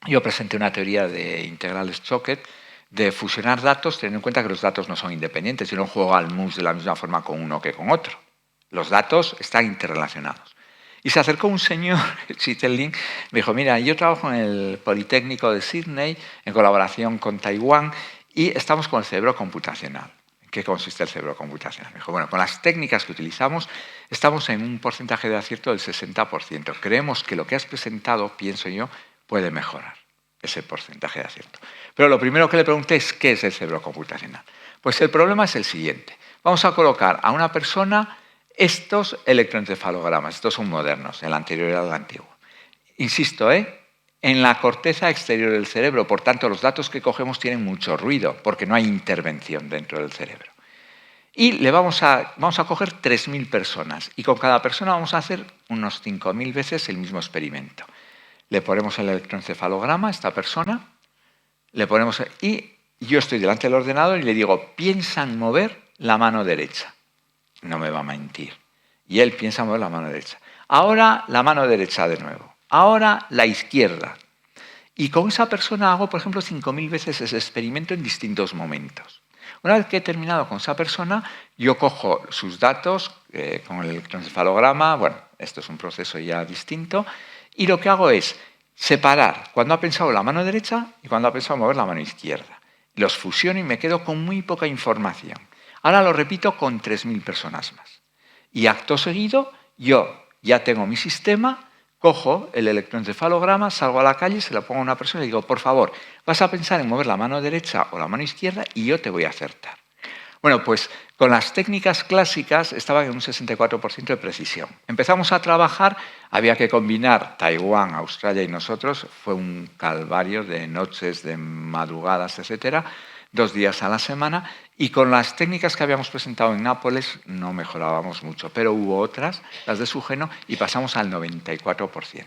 Yo presenté una teoría de integrales Choquet de fusionar datos, teniendo en cuenta que los datos no son independientes. Yo no juego al mus de la misma forma con uno que con otro. Los datos están interrelacionados. Y se acercó un señor, Chitelling, me dijo, mira, yo trabajo en el Politécnico de Sydney, en colaboración con Taiwán, y estamos con el cerebro computacional. ¿En qué consiste el cerebro computacional? Me dijo, bueno, con las técnicas que utilizamos, estamos en un porcentaje de acierto del 60%. Creemos que lo que has presentado, pienso yo, puede mejorar ese porcentaje de acierto. Pero lo primero que le pregunté es, ¿qué es el cerebro computacional? Pues el problema es el siguiente. Vamos a colocar a una persona estos electroencefalogramas. Estos son modernos, el anterior era el antiguo. Insisto, en la corteza exterior del cerebro, por tanto, los datos que cogemos tienen mucho ruido, porque no hay intervención dentro del cerebro. Y le vamos a coger 3.000 personas, y con cada persona vamos a hacer unos 5.000 veces el mismo experimento. Le ponemos el electroencefalograma a esta persona, y yo estoy delante del ordenador y le digo, piensa en mover la mano derecha. No me va a mentir. Y él piensa en mover la mano derecha. Ahora la mano derecha de nuevo. Ahora la izquierda. Y con esa persona hago, por ejemplo, 5.000 veces ese experimento en distintos momentos. Una vez que he terminado con esa persona, yo cojo sus datos con el electroencefalograma. Bueno, esto es un proceso ya distinto. Y lo que hago es separar cuando ha pensado la mano derecha y cuando ha pensado mover la mano izquierda. Los fusiono y me quedo con muy poca información. Ahora lo repito con 3.000 personas más. Y acto seguido, yo ya tengo mi sistema, cojo el electroencefalograma, salgo a la calle, se lo pongo a una persona y digo, por favor, vas a pensar en mover la mano derecha o la mano izquierda y yo te voy a acertar. Bueno, pues con las técnicas clásicas estaban en un 64% de precisión. Empezamos a trabajar, había que combinar Taiwán, Australia y nosotros, fue un calvario de noches, de madrugadas, etcétera, 2 días a la semana, y con las técnicas que habíamos presentado en Nápoles no mejorábamos mucho, pero hubo otras, las de Sugeno, y pasamos al 94%.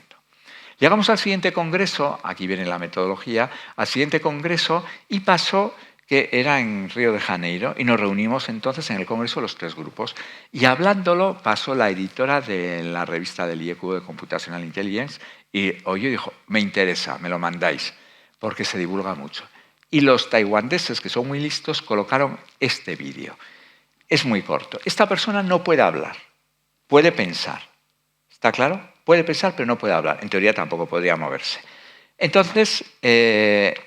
Llegamos al siguiente congreso, aquí viene la metodología, al siguiente congreso, y pasó que era en Río de Janeiro, y nos reunimos entonces en el congreso los 3 grupos. Y hablándolo pasó la editora de la revista del IEQ de Computational Intelligence, y oyó y dijo, me interesa, me lo mandáis, porque se divulga mucho. Y los taiwaneses, que son muy listos, colocaron este vídeo. Es muy corto. Esta persona no puede hablar, puede pensar. ¿Está claro? Puede pensar, pero no puede hablar. En teoría tampoco podría moverse. Entonces,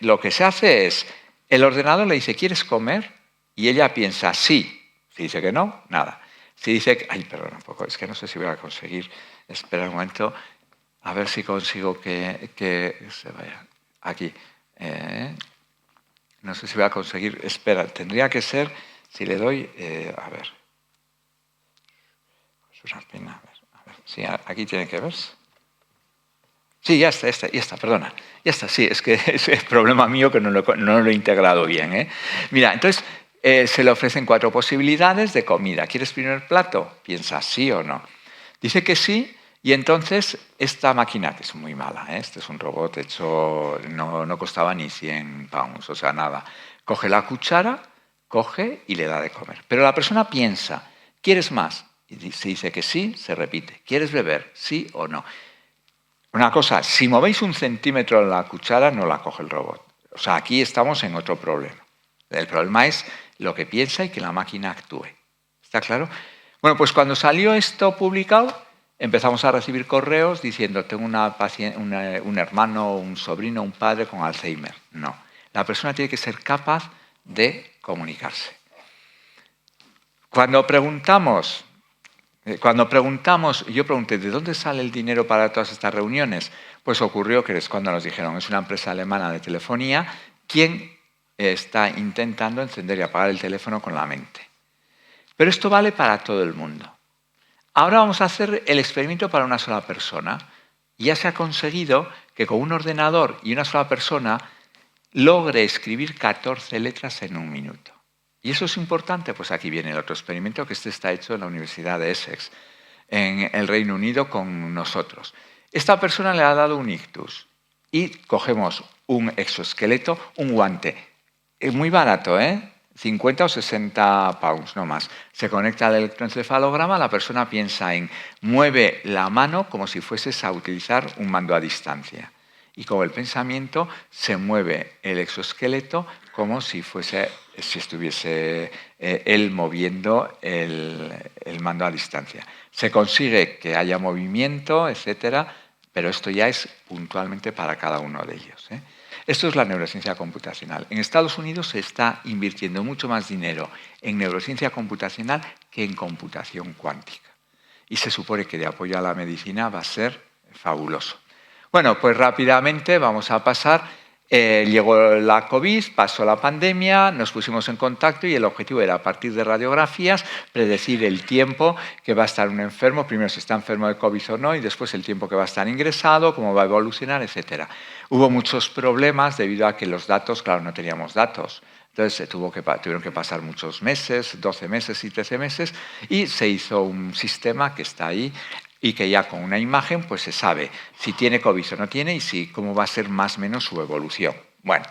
lo que se hace es, el ordenador le dice, ¿quieres comer? Y ella piensa, sí. Si dice que no, nada. Si dice, ay, perdón, un poco, es que no sé si voy a conseguir, espera un momento, a ver si consigo que se vaya. Aquí. No sé si voy a conseguir, espera, tendría que ser, si le doy, a ver. Es una pena, a ver. Sí, aquí tiene que verse. Sí, ya está, perdona. Ya está, sí, es que es el problema mío que no lo he integrado bien. Mira, entonces se le ofrecen 4 posibilidades de comida. ¿Quieres primer plato? Piensa sí o no. Dice que sí, y entonces esta máquina, que es muy mala, este es un robot hecho, no costaba ni 100 pounds, o sea, nada. Coge la cuchara, coge y le da de comer. Pero la persona piensa, ¿quieres más? Y si dice que sí, se repite. ¿Quieres beber? ¿Sí o no? Una cosa, si movéis 1 centímetro la cuchara, no la coge el robot. O sea, aquí estamos en otro problema. El problema es lo que piensa y que la máquina actúe. ¿Está claro? Bueno, pues cuando salió esto publicado, empezamos a recibir correos diciendo, tengo un hermano, un sobrino, un padre con Alzheimer. No, la persona tiene que ser capaz de comunicarse. Cuando preguntamos, yo pregunté, ¿de dónde sale el dinero para todas estas reuniones? Pues ocurrió que es cuando nos dijeron, es una empresa alemana de telefonía, quien está intentando encender y apagar el teléfono con la mente. Pero esto vale para todo el mundo. Ahora vamos a hacer el experimento para una sola persona. Ya se ha conseguido que con un ordenador y una sola persona logre escribir 14 letras en 1 minuto. ¿Y eso es importante? Pues aquí viene el otro experimento, que está hecho en la Universidad de Essex, en el Reino Unido, con nosotros. Esta persona le ha dado un ictus y cogemos un exoesqueleto, un guante, muy barato, 50 o 60 pounds, no más. Se conecta al electroencefalograma, la persona piensa mueve la mano como si fueses a utilizar un mando a distancia. Y con el pensamiento se mueve el exoesqueleto como si estuviese él moviendo el mando a distancia. Se consigue que haya movimiento, etcétera, pero esto ya es puntualmente para cada uno de ellos. Esto es la neurociencia computacional. En Estados Unidos se está invirtiendo mucho más dinero en neurociencia computacional que en computación cuántica. Y se supone que de apoyo a la medicina va a ser fabuloso. Bueno, pues rápidamente vamos a pasar. Llegó la COVID, pasó la pandemia, nos pusimos en contacto y el objetivo era, a partir de radiografías, predecir el tiempo que va a estar un enfermo, primero si está enfermo de COVID o no, y después el tiempo que va a estar ingresado, cómo va a evolucionar, etc. Hubo muchos problemas debido a que los datos, claro, no teníamos datos. Entonces tuvieron que pasar muchos meses, 12 meses y 13 meses, y se hizo un sistema que está ahí, y que ya con una imagen pues se sabe si tiene COVID o no tiene y cómo va a ser más o menos su evolución. Bueno,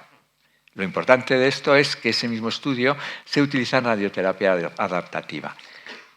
lo importante de esto es que ese mismo estudio se utiliza en radioterapia adaptativa.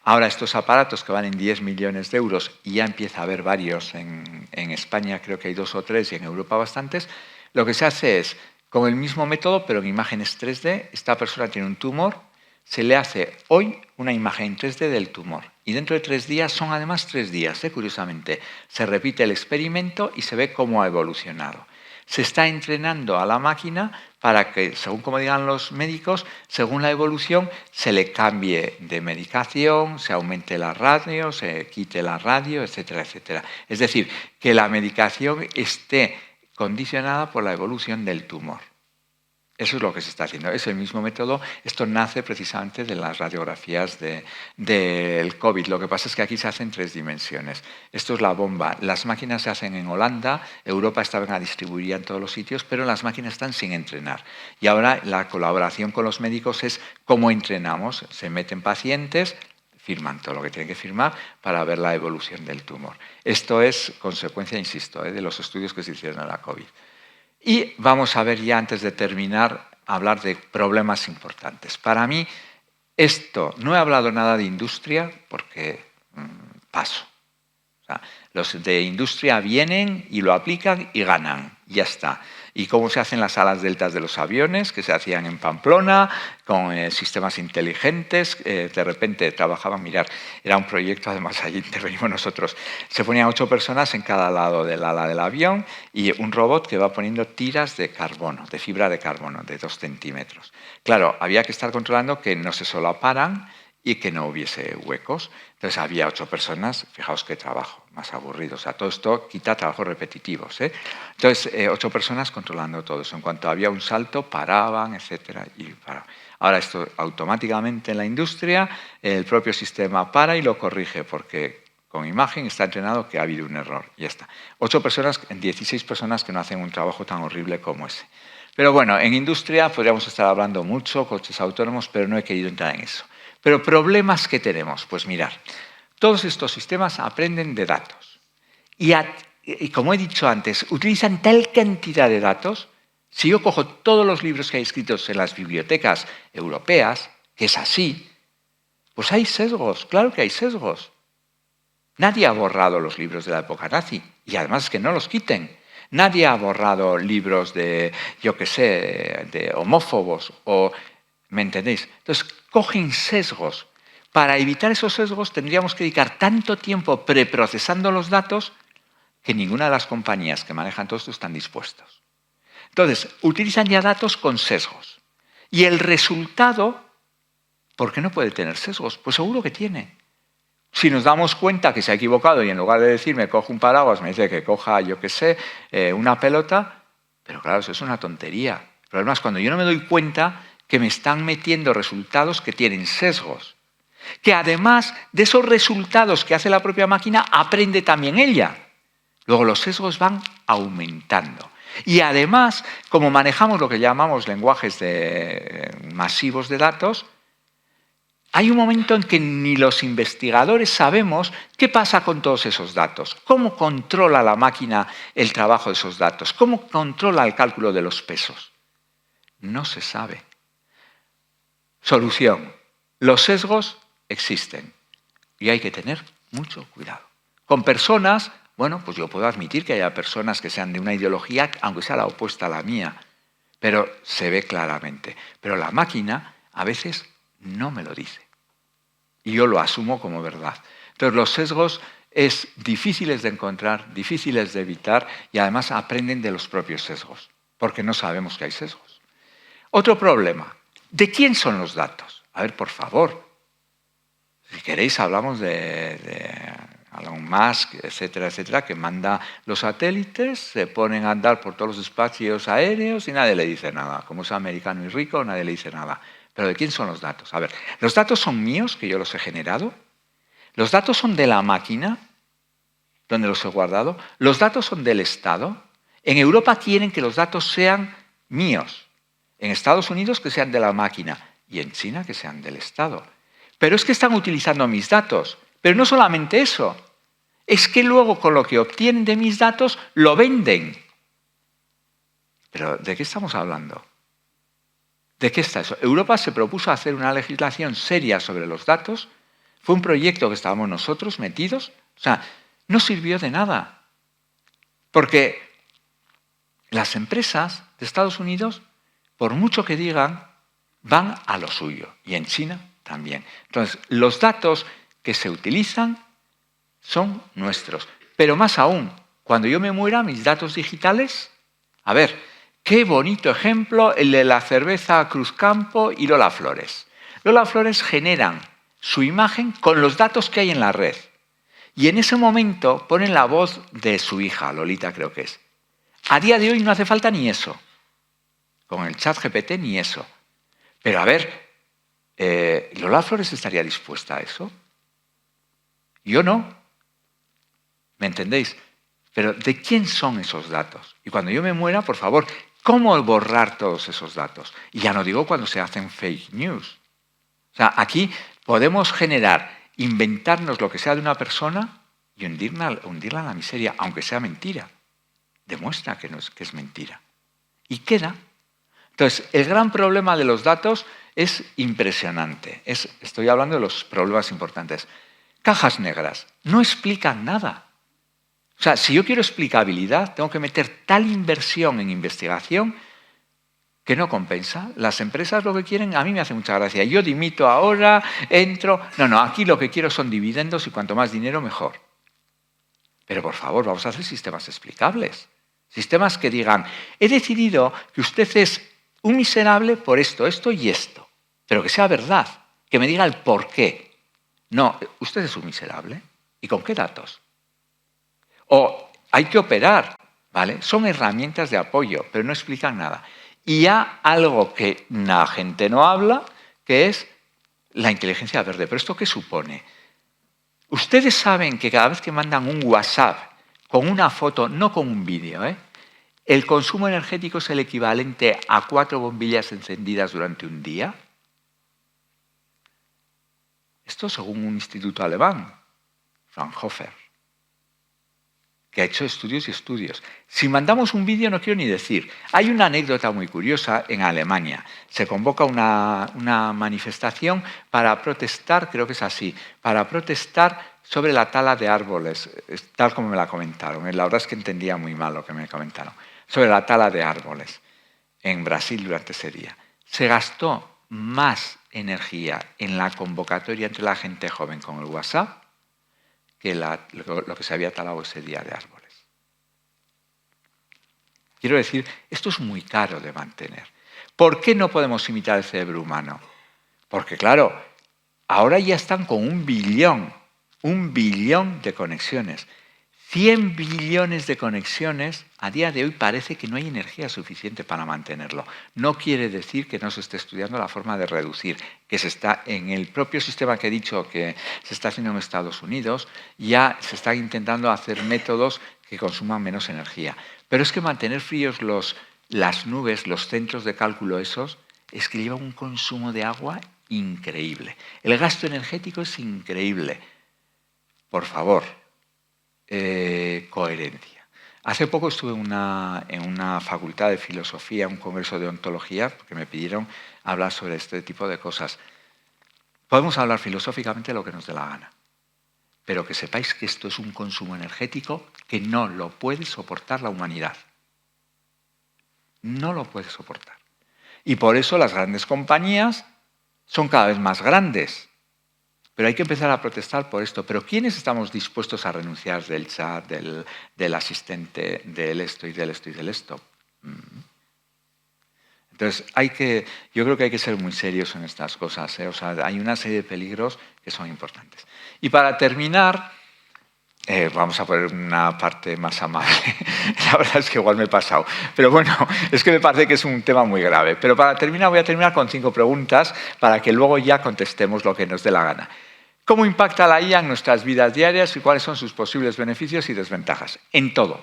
Ahora estos aparatos que valen 10 millones de euros, y ya empieza a haber varios en España, creo que hay 2 o 3 y en Europa bastantes, lo que se hace es, con el mismo método pero en imágenes 3D, esta persona tiene un tumor, se le hace hoy una imagen en 3D del tumor. Y dentro de 3 días, son además 3 días, curiosamente, se repite el experimento y se ve cómo ha evolucionado. Se está entrenando a la máquina para que, según como digan los médicos, según la evolución, se le cambie de medicación, se aumente la radio, se quite la radio, etcétera, etcétera. Es decir, que la medicación esté condicionada por la evolución del tumor. Eso es lo que se está haciendo. Es el mismo método. Esto nace precisamente de las radiografías del COVID. Lo que pasa es que aquí se hace en 3 dimensiones. Esto es la bomba. Las máquinas se hacen en Holanda. Europa estaban a distribuir en todos los sitios, pero las máquinas están sin entrenar. Y ahora la colaboración con los médicos es cómo entrenamos. Se meten pacientes, firman todo lo que tienen que firmar para ver la evolución del tumor. Esto es consecuencia, insisto, de los estudios que se hicieron en la COVID. Y vamos a ver ya, antes de terminar, hablar de problemas importantes. Para mí, no he hablado nada de industria porque paso. O sea, los de industria vienen y lo aplican y ganan, ya está. Y cómo se hacen las alas deltas de los aviones, que se hacían en Pamplona, con sistemas inteligentes. De repente trabajaban, mirar, era un proyecto, además allí intervenimos nosotros. Se ponían 8 personas en cada lado del ala del avión y un robot que va poniendo tiras de carbono, de fibra de carbono, de 2 centímetros. Claro, había que estar controlando que no se solaparan y que no hubiese huecos. Entonces había 8 personas, fijaos qué trabajo, más aburrido. O sea, todo esto quita trabajos repetitivos. Entonces, 8 personas controlando todo eso. En cuanto había un salto, paraban, etcétera, y paraban. Ahora esto automáticamente en la industria, el propio sistema para y lo corrige, porque con imagen está entrenado que ha habido un error. Y ya está. 8 personas, 16 personas que no hacen un trabajo tan horrible como ese. Pero bueno, en industria podríamos estar hablando mucho, coches autónomos, pero no he querido entrar en eso. Pero problemas que tenemos, pues mirar, todos estos sistemas aprenden de datos. Y como he dicho antes, utilizan tal cantidad de datos. Si yo cojo todos los libros que hay escritos en las bibliotecas europeas, que es así, pues hay sesgos, claro que hay sesgos. Nadie ha borrado los libros de la época nazi, y además que no los quiten. Nadie ha borrado libros de, yo qué sé, de homófobos o... ¿Me entendéis? Entonces, cogen sesgos. Para evitar esos sesgos tendríamos que dedicar tanto tiempo preprocesando los datos que ninguna de las compañías que manejan todo esto están dispuestos. Entonces, utilizan ya datos con sesgos. Y el resultado, ¿por qué no puede tener sesgos? Pues seguro que tiene. Si nos damos cuenta que se ha equivocado y en lugar de decirme cojo un paraguas, me dice que coja, yo qué sé, una pelota, pero claro, eso es una tontería. El problema es cuando yo no me doy cuenta que me están metiendo resultados que tienen sesgos. Que además de esos resultados que hace la propia máquina, aprende también ella. Luego los sesgos van aumentando. Y además, como manejamos lo que llamamos lenguajes masivos de datos, hay un momento en que ni los investigadores sabemos qué pasa con todos esos datos, cómo controla la máquina el trabajo de esos datos, cómo controla el cálculo de los pesos. No se sabe. Solución. Los sesgos existen y hay que tener mucho cuidado. Con personas, bueno, pues yo puedo admitir que haya personas que sean de una ideología, aunque sea la opuesta a la mía, pero se ve claramente. Pero la máquina a veces no me lo dice. Y yo lo asumo como verdad. Entonces los sesgos es difíciles de encontrar, difíciles de evitar y además aprenden de los propios sesgos, porque no sabemos que hay sesgos. Otro problema, ¿de quién son los datos? A ver, por favor, si queréis hablamos de Elon Musk, etcétera, etcétera, que manda los satélites, se ponen a andar por todos los espacios aéreos y nadie le dice nada. Como es americano y rico, nadie le dice nada. Pero ¿de quién son los datos? A ver, ¿los datos son míos, que yo los he generado? ¿Los datos son de la máquina, donde los he guardado? ¿Los datos son del Estado? En Europa quieren que los datos sean míos. En Estados Unidos que sean de la máquina. Y en China que sean del Estado. Pero es que están utilizando mis datos. Pero no solamente eso. Es que luego con lo que obtienen de mis datos lo venden. ¿Pero de qué estamos hablando? ¿De qué está eso? Europa se propuso hacer una legislación seria sobre los datos. Fue un proyecto que estábamos nosotros metidos. O sea, no sirvió de nada. Porque las empresas de Estados Unidos, por mucho que digan, van a lo suyo. Y en China también. Entonces, los datos que se utilizan son nuestros. Pero más aún, cuando yo me muera, mis datos digitales... A ver, qué bonito ejemplo el de la cerveza Cruzcampo y Lola Flores. Lola Flores generan su imagen con los datos que hay en la red. Y en ese momento ponen la voz de su hija, Lolita creo que es. A día de hoy no hace falta ni eso. Con el chat GPT ni eso. Pero a ver, ¿Lola Flores estaría dispuesta a eso? Yo no. ¿Me entendéis? Pero ¿de quién son esos datos? Y cuando yo me muera, por favor, ¿cómo borrar todos esos datos? Y ya no digo cuando se hacen fake news. O sea, aquí podemos generar, inventarnos lo que sea de una persona y hundirla en la miseria, aunque sea mentira. Demuestra que es mentira. Y queda. Entonces, el gran problema de los datos es impresionante. Estoy hablando de los problemas importantes. Cajas negras no explican nada. O sea, si yo quiero explicabilidad, tengo que meter tal inversión en investigación que no compensa. Las empresas lo que quieren, a mí me hace mucha gracia. Yo dimito ahora, entro... No, aquí lo que quiero son dividendos y cuanto más dinero, mejor. Pero por favor, vamos a hacer sistemas explicables. Sistemas que digan, he decidido que usted es un miserable por esto, esto y esto. Pero que sea verdad, que me diga el por qué. No, usted es un miserable. ¿Y con qué datos? O hay que operar, ¿vale? Son herramientas de apoyo, pero no explican nada. Y ya algo que la gente no habla, que es la inteligencia verde. ¿Pero esto qué supone? Ustedes saben que cada vez que mandan un WhatsApp con una foto, no con un vídeo, el consumo energético es el equivalente a 4 bombillas encendidas durante un día. Esto según un instituto alemán, Fraunhofer, que ha hecho estudios y estudios. Si mandamos un vídeo, no quiero ni decir. Hay una anécdota muy curiosa en Alemania. Se convoca una manifestación para protestar, creo que es así, para protestar sobre la tala de árboles, tal como me la comentaron. La verdad es que entendía muy mal lo que me comentaron. Sobre la tala de árboles en Brasil durante ese día. Se gastó más energía en la convocatoria entre la gente joven con el WhatsApp que lo que se había talado ese día de árboles. Quiero decir, esto es muy caro de mantener. ¿Por qué no podemos imitar el cerebro humano? Porque, claro, ahora ya están con 1 billón 1 billón de conexiones. 100 billones de conexiones, a día de hoy parece que no hay energía suficiente para mantenerlo. No quiere decir que no se esté estudiando la forma de reducir, que se está en el propio sistema que he dicho que se está haciendo en Estados Unidos, ya se están intentando hacer métodos que consuman menos energía. Pero es que mantener fríos las nubes, los centros de cálculo esos, es que lleva un consumo de agua increíble. El gasto energético es increíble. Por favor, coherencia. Hace poco estuve en una facultad de filosofía, un congreso de ontología, porque me pidieron hablar sobre este tipo de cosas. Podemos hablar filosóficamente lo que nos dé la gana, pero que sepáis que esto es un consumo energético que no lo puede soportar la humanidad. No lo puede soportar. Y por eso las grandes compañías son cada vez más grandes. Pero hay que empezar a protestar por esto. ¿Pero quiénes estamos dispuestos a renunciar del chat, del asistente, del esto y del esto y del esto? Entonces, yo creo que hay que ser muy serios en estas cosas, ¿eh? O sea, hay una serie de peligros que son importantes. Y para terminar, vamos a poner una parte más amable. La verdad es que igual me he pasado. Pero bueno, es que me parece que es un tema muy grave. Pero para terminar, voy a terminar con 5 preguntas para que luego ya contestemos lo que nos dé la gana. ¿Cómo impacta la IA en nuestras vidas diarias y cuáles son sus posibles beneficios y desventajas? En todo.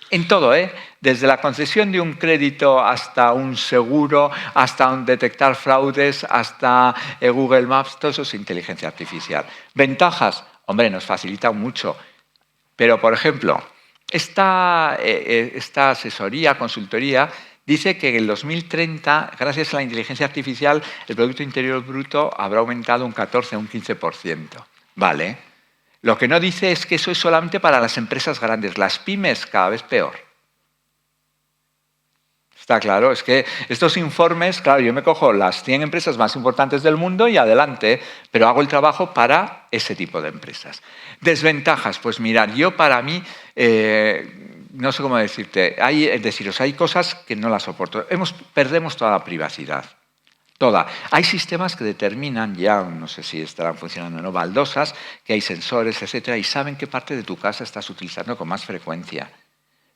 En todo, ¿eh? Desde la concesión de un crédito hasta un seguro, hasta detectar fraudes, hasta Google Maps, todo eso es inteligencia artificial. ¿Ventajas? Hombre, nos facilita mucho. Pero, por ejemplo, esta asesoría, consultoría, dice que en el 2030, gracias a la inteligencia artificial, el Producto Interior Bruto habrá aumentado un 14 o un 15%. Vale. Lo que no dice es que eso es solamente para las empresas grandes. Las pymes, cada vez peor. Está claro, es que estos informes, claro, yo me cojo las 100 empresas más importantes del mundo y adelante, pero hago el trabajo para ese tipo de empresas. Desventajas, pues mirad, yo para mí, no sé cómo decirte, hay cosas que no las soporto. Perdemos toda la privacidad. Toda. Hay sistemas que determinan, ya no sé si estarán funcionando o no, baldosas, que hay sensores, etcétera, y saben qué parte de tu casa estás utilizando con más frecuencia.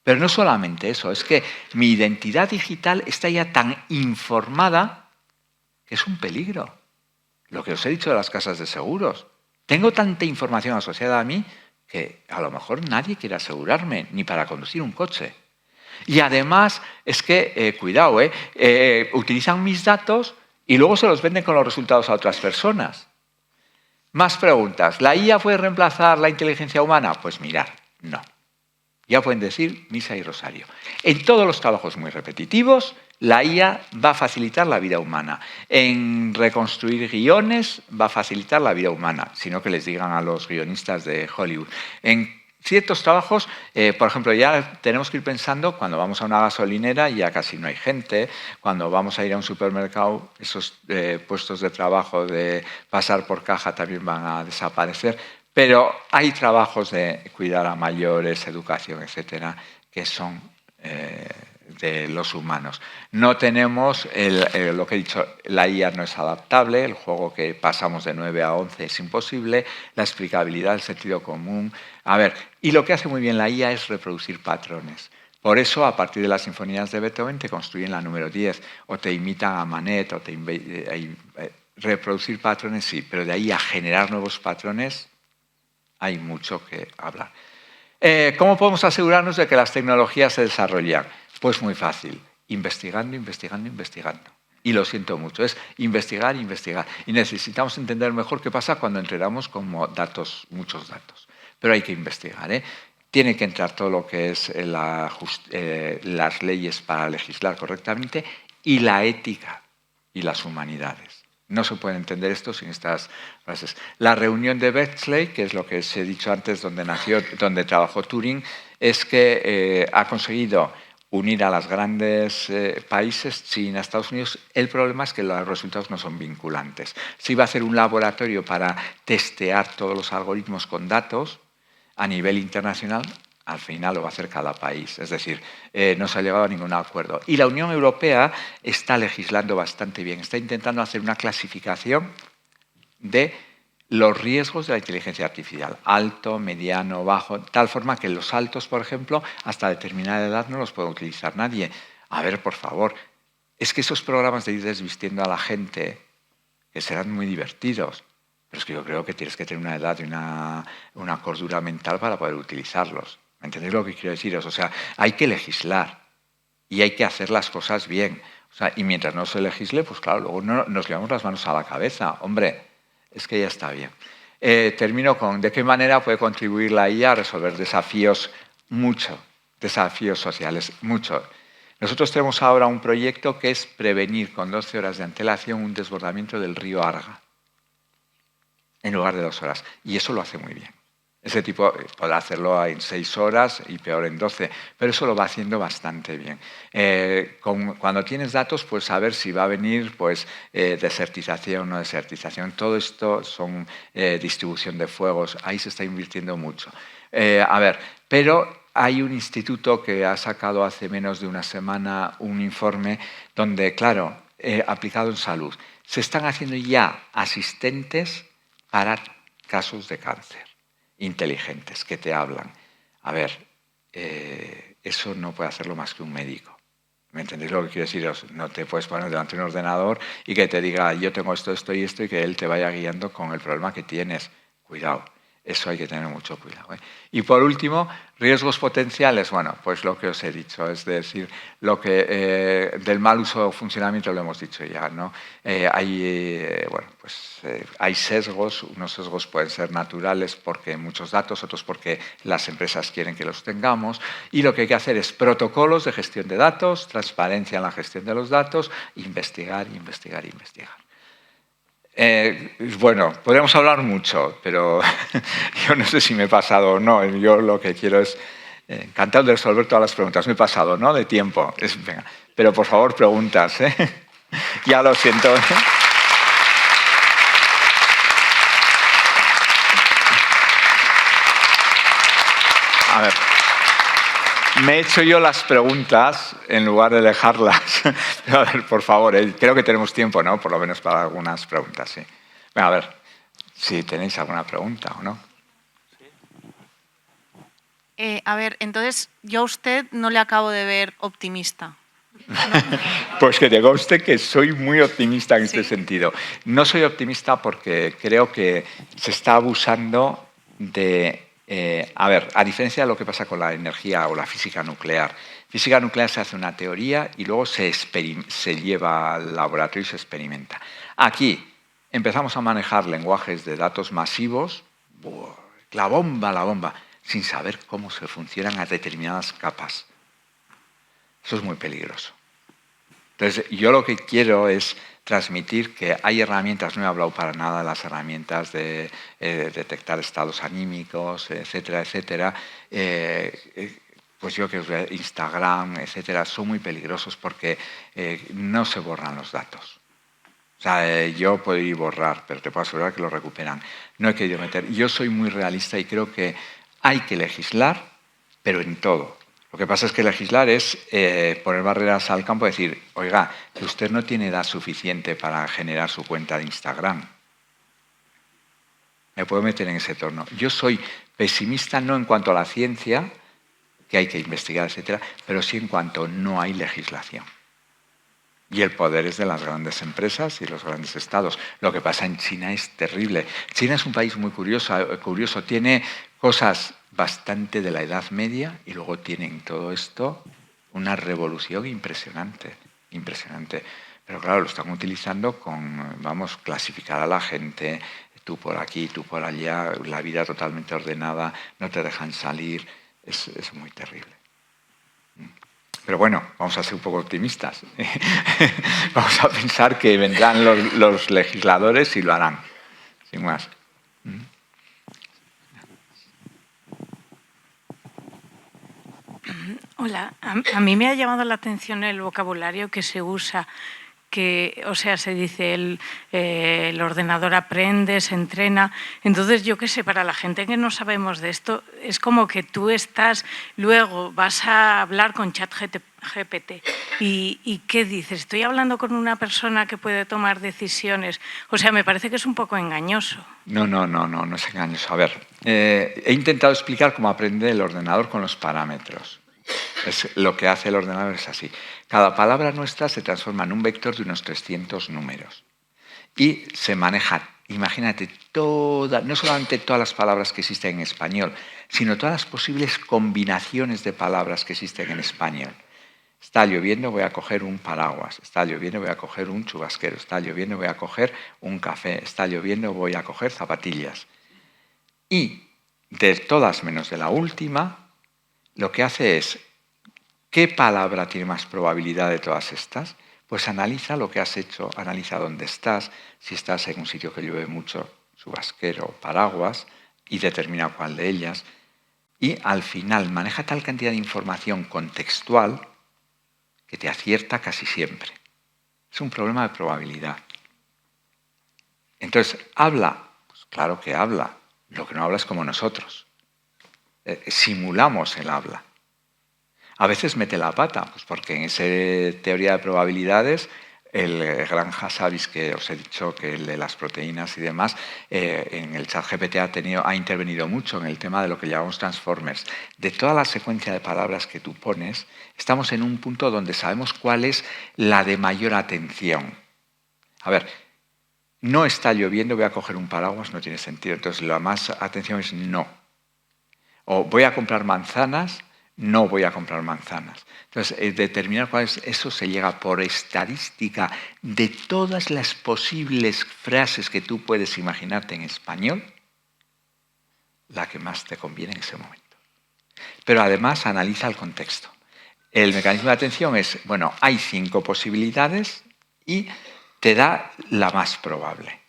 Pero no solamente eso, es que mi identidad digital está ya tan informada que es un peligro. Lo que os he dicho de las casas de seguros. Tengo tanta información asociada a mí que a lo mejor nadie quiere asegurarme, ni para conducir un coche. Y además, es que, cuidado, utilizan mis datos y luego se los venden con los resultados a otras personas. Más preguntas. ¿La IA puede reemplazar la inteligencia humana? Pues mirad, no. Ya pueden decir misa y rosario. En todos los trabajos muy repetitivos, la IA va a facilitar la vida humana. En reconstruir guiones va a facilitar la vida humana, sino que les digan a los guionistas de Hollywood. En ciertos trabajos, por ejemplo, ya tenemos que ir pensando, cuando vamos a una gasolinera ya casi no hay gente, cuando vamos a ir a un supermercado, esos puestos de trabajo de pasar por caja también van a desaparecer. Pero hay trabajos de cuidar a mayores, educación, etcétera, que son de los humanos. No tenemos, lo que he dicho, la IA no es adaptable, el juego que pasamos de 9 a 11 es imposible, la explicabilidad, el sentido común. A ver, y lo que hace muy bien la IA es reproducir patrones. Por eso, a partir de las sinfonías de Beethoven, te construyen la número 10, o te imitan a Manet, o reproducir patrones, sí, pero de ahí a generar nuevos patrones hay mucho que hablar. ¿Cómo podemos asegurarnos de que las tecnologías se desarrollan? Pues muy fácil, investigando, investigando, investigando. Y lo siento mucho, es investigar, investigar. Y necesitamos entender mejor qué pasa cuando entregamos como datos, muchos datos. Pero hay que investigar, ¿eh? Tiene que entrar todo lo que es las leyes para legislar correctamente y la ética y las humanidades. No se puede entender esto sin estas frases. La reunión de Berkeley, que es lo que os he dicho antes, donde trabajó Turing, es que ha conseguido unir a los grandes países, China, Estados Unidos. El problema es que los resultados no son vinculantes. Se iba a hacer un laboratorio para testear todos los algoritmos con datos a nivel internacional. Al final lo va a hacer cada país, es decir, no se ha llegado a ningún acuerdo. Y la Unión Europea está legislando bastante bien, está intentando hacer una clasificación de los riesgos de la inteligencia artificial, alto, mediano, bajo, tal forma que los altos, por ejemplo, hasta determinada edad no los puede utilizar nadie. A ver, por favor, es que esos programas de ir desvistiendo a la gente, que serán muy divertidos, pero es que yo creo que tienes que tener una edad y una cordura mental para poder utilizarlos. ¿Me entendéis lo que quiero deciros? O sea, hay que legislar y hay que hacer las cosas bien. O sea, y mientras no se legisle, pues claro, luego no, nos llevamos las manos a la cabeza. Hombre, es que ya está bien. Termino con de qué manera puede contribuir la IA a resolver desafíos, desafíos sociales, mucho. Nosotros tenemos ahora un proyecto que es prevenir con 12 horas de antelación un desbordamiento del río Arga, en lugar de 2 horas. Y eso lo hace muy bien. Ese tipo podrá hacerlo en 6 horas y peor en 12, pero eso lo va haciendo bastante bien. Cuando tienes datos, pues saber si va a venir pues, desertización o no desertización. Todo esto son distribución de fuegos, ahí se está invirtiendo mucho. Pero hay un instituto que ha sacado hace menos de una semana un informe donde, claro, aplicado en salud, se están haciendo ya asistentes para casos de cáncer, inteligentes, que te hablan. A ver, eso no puede hacerlo más que un médico. ¿Me entendéis lo que quiero deciros? No te puedes poner delante de un ordenador y que te diga yo tengo esto, esto y esto y que él te vaya guiando con el problema que tienes. Cuidado, eso hay que tener mucho cuidado. Y por último, riesgos potenciales. Bueno, pues lo que os he dicho, es decir, lo que del mal uso o funcionamiento lo hemos dicho ya, ¿no? Hay sesgos, unos sesgos pueden ser naturales porque muchos datos, otros porque las empresas quieren que los tengamos, y lo que hay que hacer es protocolos de gestión de datos, transparencia en la gestión de los datos, investigar, investigar, investigar. Bueno, podríamos hablar mucho, pero yo no sé si me he pasado o no. Yo lo que quiero es encantado de resolver todas las preguntas. Me he pasado, ¿no? De tiempo. Venga. Pero por favor, preguntas. Ya lo siento. A ver. Me he hecho yo las preguntas en lugar de dejarlas. A ver, por favor, creo que tenemos tiempo, ¿no? Por lo menos para algunas preguntas, sí. Venga, a ver, si tenéis alguna pregunta o no. A ver, entonces yo a usted no le acabo de ver optimista. ¿No? Pues que te conste que soy muy optimista en este sentido. No soy optimista porque creo que se está abusando de... a diferencia de lo que pasa con la energía o la física nuclear, se hace una teoría y luego se lleva al laboratorio y se experimenta. Aquí empezamos a manejar lenguajes de datos masivos, la bomba, sin saber cómo se funcionan a determinadas capas. Eso es muy peligroso. Entonces, yo lo que quiero es transmitir que hay herramientas, no he hablado para nada de las herramientas de detectar estados anímicos, etcétera, etcétera. Pues yo creo que Instagram, etcétera, son muy peligrosos porque no se borran los datos. O sea, yo puedo ir borrar, pero te puedo asegurar que lo recuperan. No he querido meter. Yo soy muy realista y creo que hay que legislar, pero en todo. Lo que pasa es que legislar es poner barreras al campo y decir, oiga, que usted no tiene edad suficiente para generar su cuenta de Instagram. Me puedo meter en ese torno. Yo soy pesimista no en cuanto a la ciencia, que hay que investigar, etcétera, pero sí en cuanto no hay legislación. Y el poder es de las grandes empresas y los grandes estados. Lo que pasa en China es terrible. China es un país muy curioso. Tiene cosas bastante de la Edad Media y luego tienen todo esto una revolución impresionante. Pero claro, lo están utilizando con, clasificar a la gente, tú por aquí, tú por allá, la vida totalmente ordenada, no te dejan salir, es muy terrible. Pero bueno, vamos a ser un poco optimistas. Vamos a pensar que vendrán los legisladores y lo harán, sin más. Hola, a mí me ha llamado la atención el vocabulario que se usa, se dice el ordenador aprende, se entrena. Entonces, yo qué sé, para la gente que no sabemos de esto, es como que tú luego vas a hablar con ChatGPT GPT. ¿Y qué dices? ¿Estoy hablando con una persona que puede tomar decisiones? O sea, me parece que es un poco engañoso. No es engañoso. A ver, he intentado explicar cómo aprende el ordenador con los parámetros. Lo que hace el ordenador es así. Cada palabra nuestra se transforma en un vector de unos 300 números. Y se maneja, imagínate, no solamente todas las palabras que existen en español, sino todas las posibles combinaciones de palabras que existen en español. Está lloviendo, voy a coger un paraguas. Está lloviendo, voy a coger un chubasquero. Está lloviendo, voy a coger un café. Está lloviendo, voy a coger zapatillas. Y de todas menos de la última, lo que hace es, ¿qué palabra tiene más probabilidad de todas estas? Pues analiza lo que has hecho, analiza dónde estás, si estás en un sitio que llueve mucho, chubasquero, paraguas, y determina cuál de ellas. Y al final maneja tal cantidad de información contextual que te acierta casi siempre. Es un problema de probabilidad. Entonces, ¿habla? Pues claro que habla. Lo que no habla es como nosotros. Simulamos el habla. A veces mete la pata, pues porque en esa teoría de probabilidades, el gran Hassabis que os he dicho, que el de las proteínas y demás, en el ChatGPT ha intervenido mucho en el tema de lo que llamamos transformers. De toda la secuencia de palabras que tú pones, estamos en un punto donde sabemos cuál es la de mayor atención. A ver, no está lloviendo, voy a coger un paraguas, no tiene sentido. Entonces, la más atención es no. O voy a comprar manzanas, no voy a comprar manzanas. Entonces, determinar cuál es, eso se llega por estadística de todas las posibles frases que tú puedes imaginarte en español, la que más te conviene en ese momento. Pero además analiza el contexto. El mecanismo de atención es, bueno, hay 5 posibilidades y te da la más probable.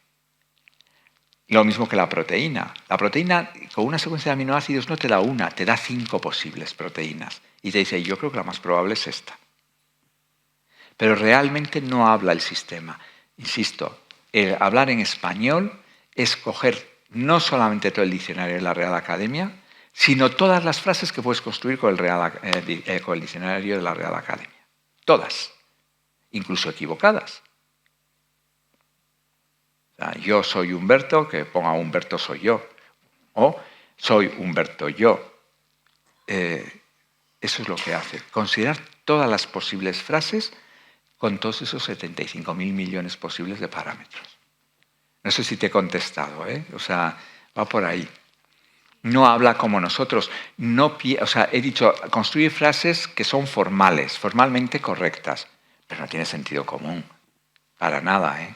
Lo mismo que la proteína. La proteína, con una secuencia de aminoácidos, no te da una, te da 5 posibles proteínas. Y te dice, yo creo que la más probable es esta. Pero realmente no habla el sistema. Insisto, el hablar en español es coger no solamente todo el diccionario de la Real Academia, sino todas las frases que puedes construir con el diccionario de la Real Academia. Todas, incluso equivocadas. Yo soy Humberto, que ponga Humberto soy yo. O soy Humberto yo. Eso es lo que hace. Considerar todas las posibles frases con todos esos 75.000 millones posibles de parámetros. No sé si te he contestado, ¿eh? O sea, va por ahí. No habla como nosotros. He dicho, construye frases que son formales, formalmente correctas, pero no tiene sentido común. Para nada, ¿eh?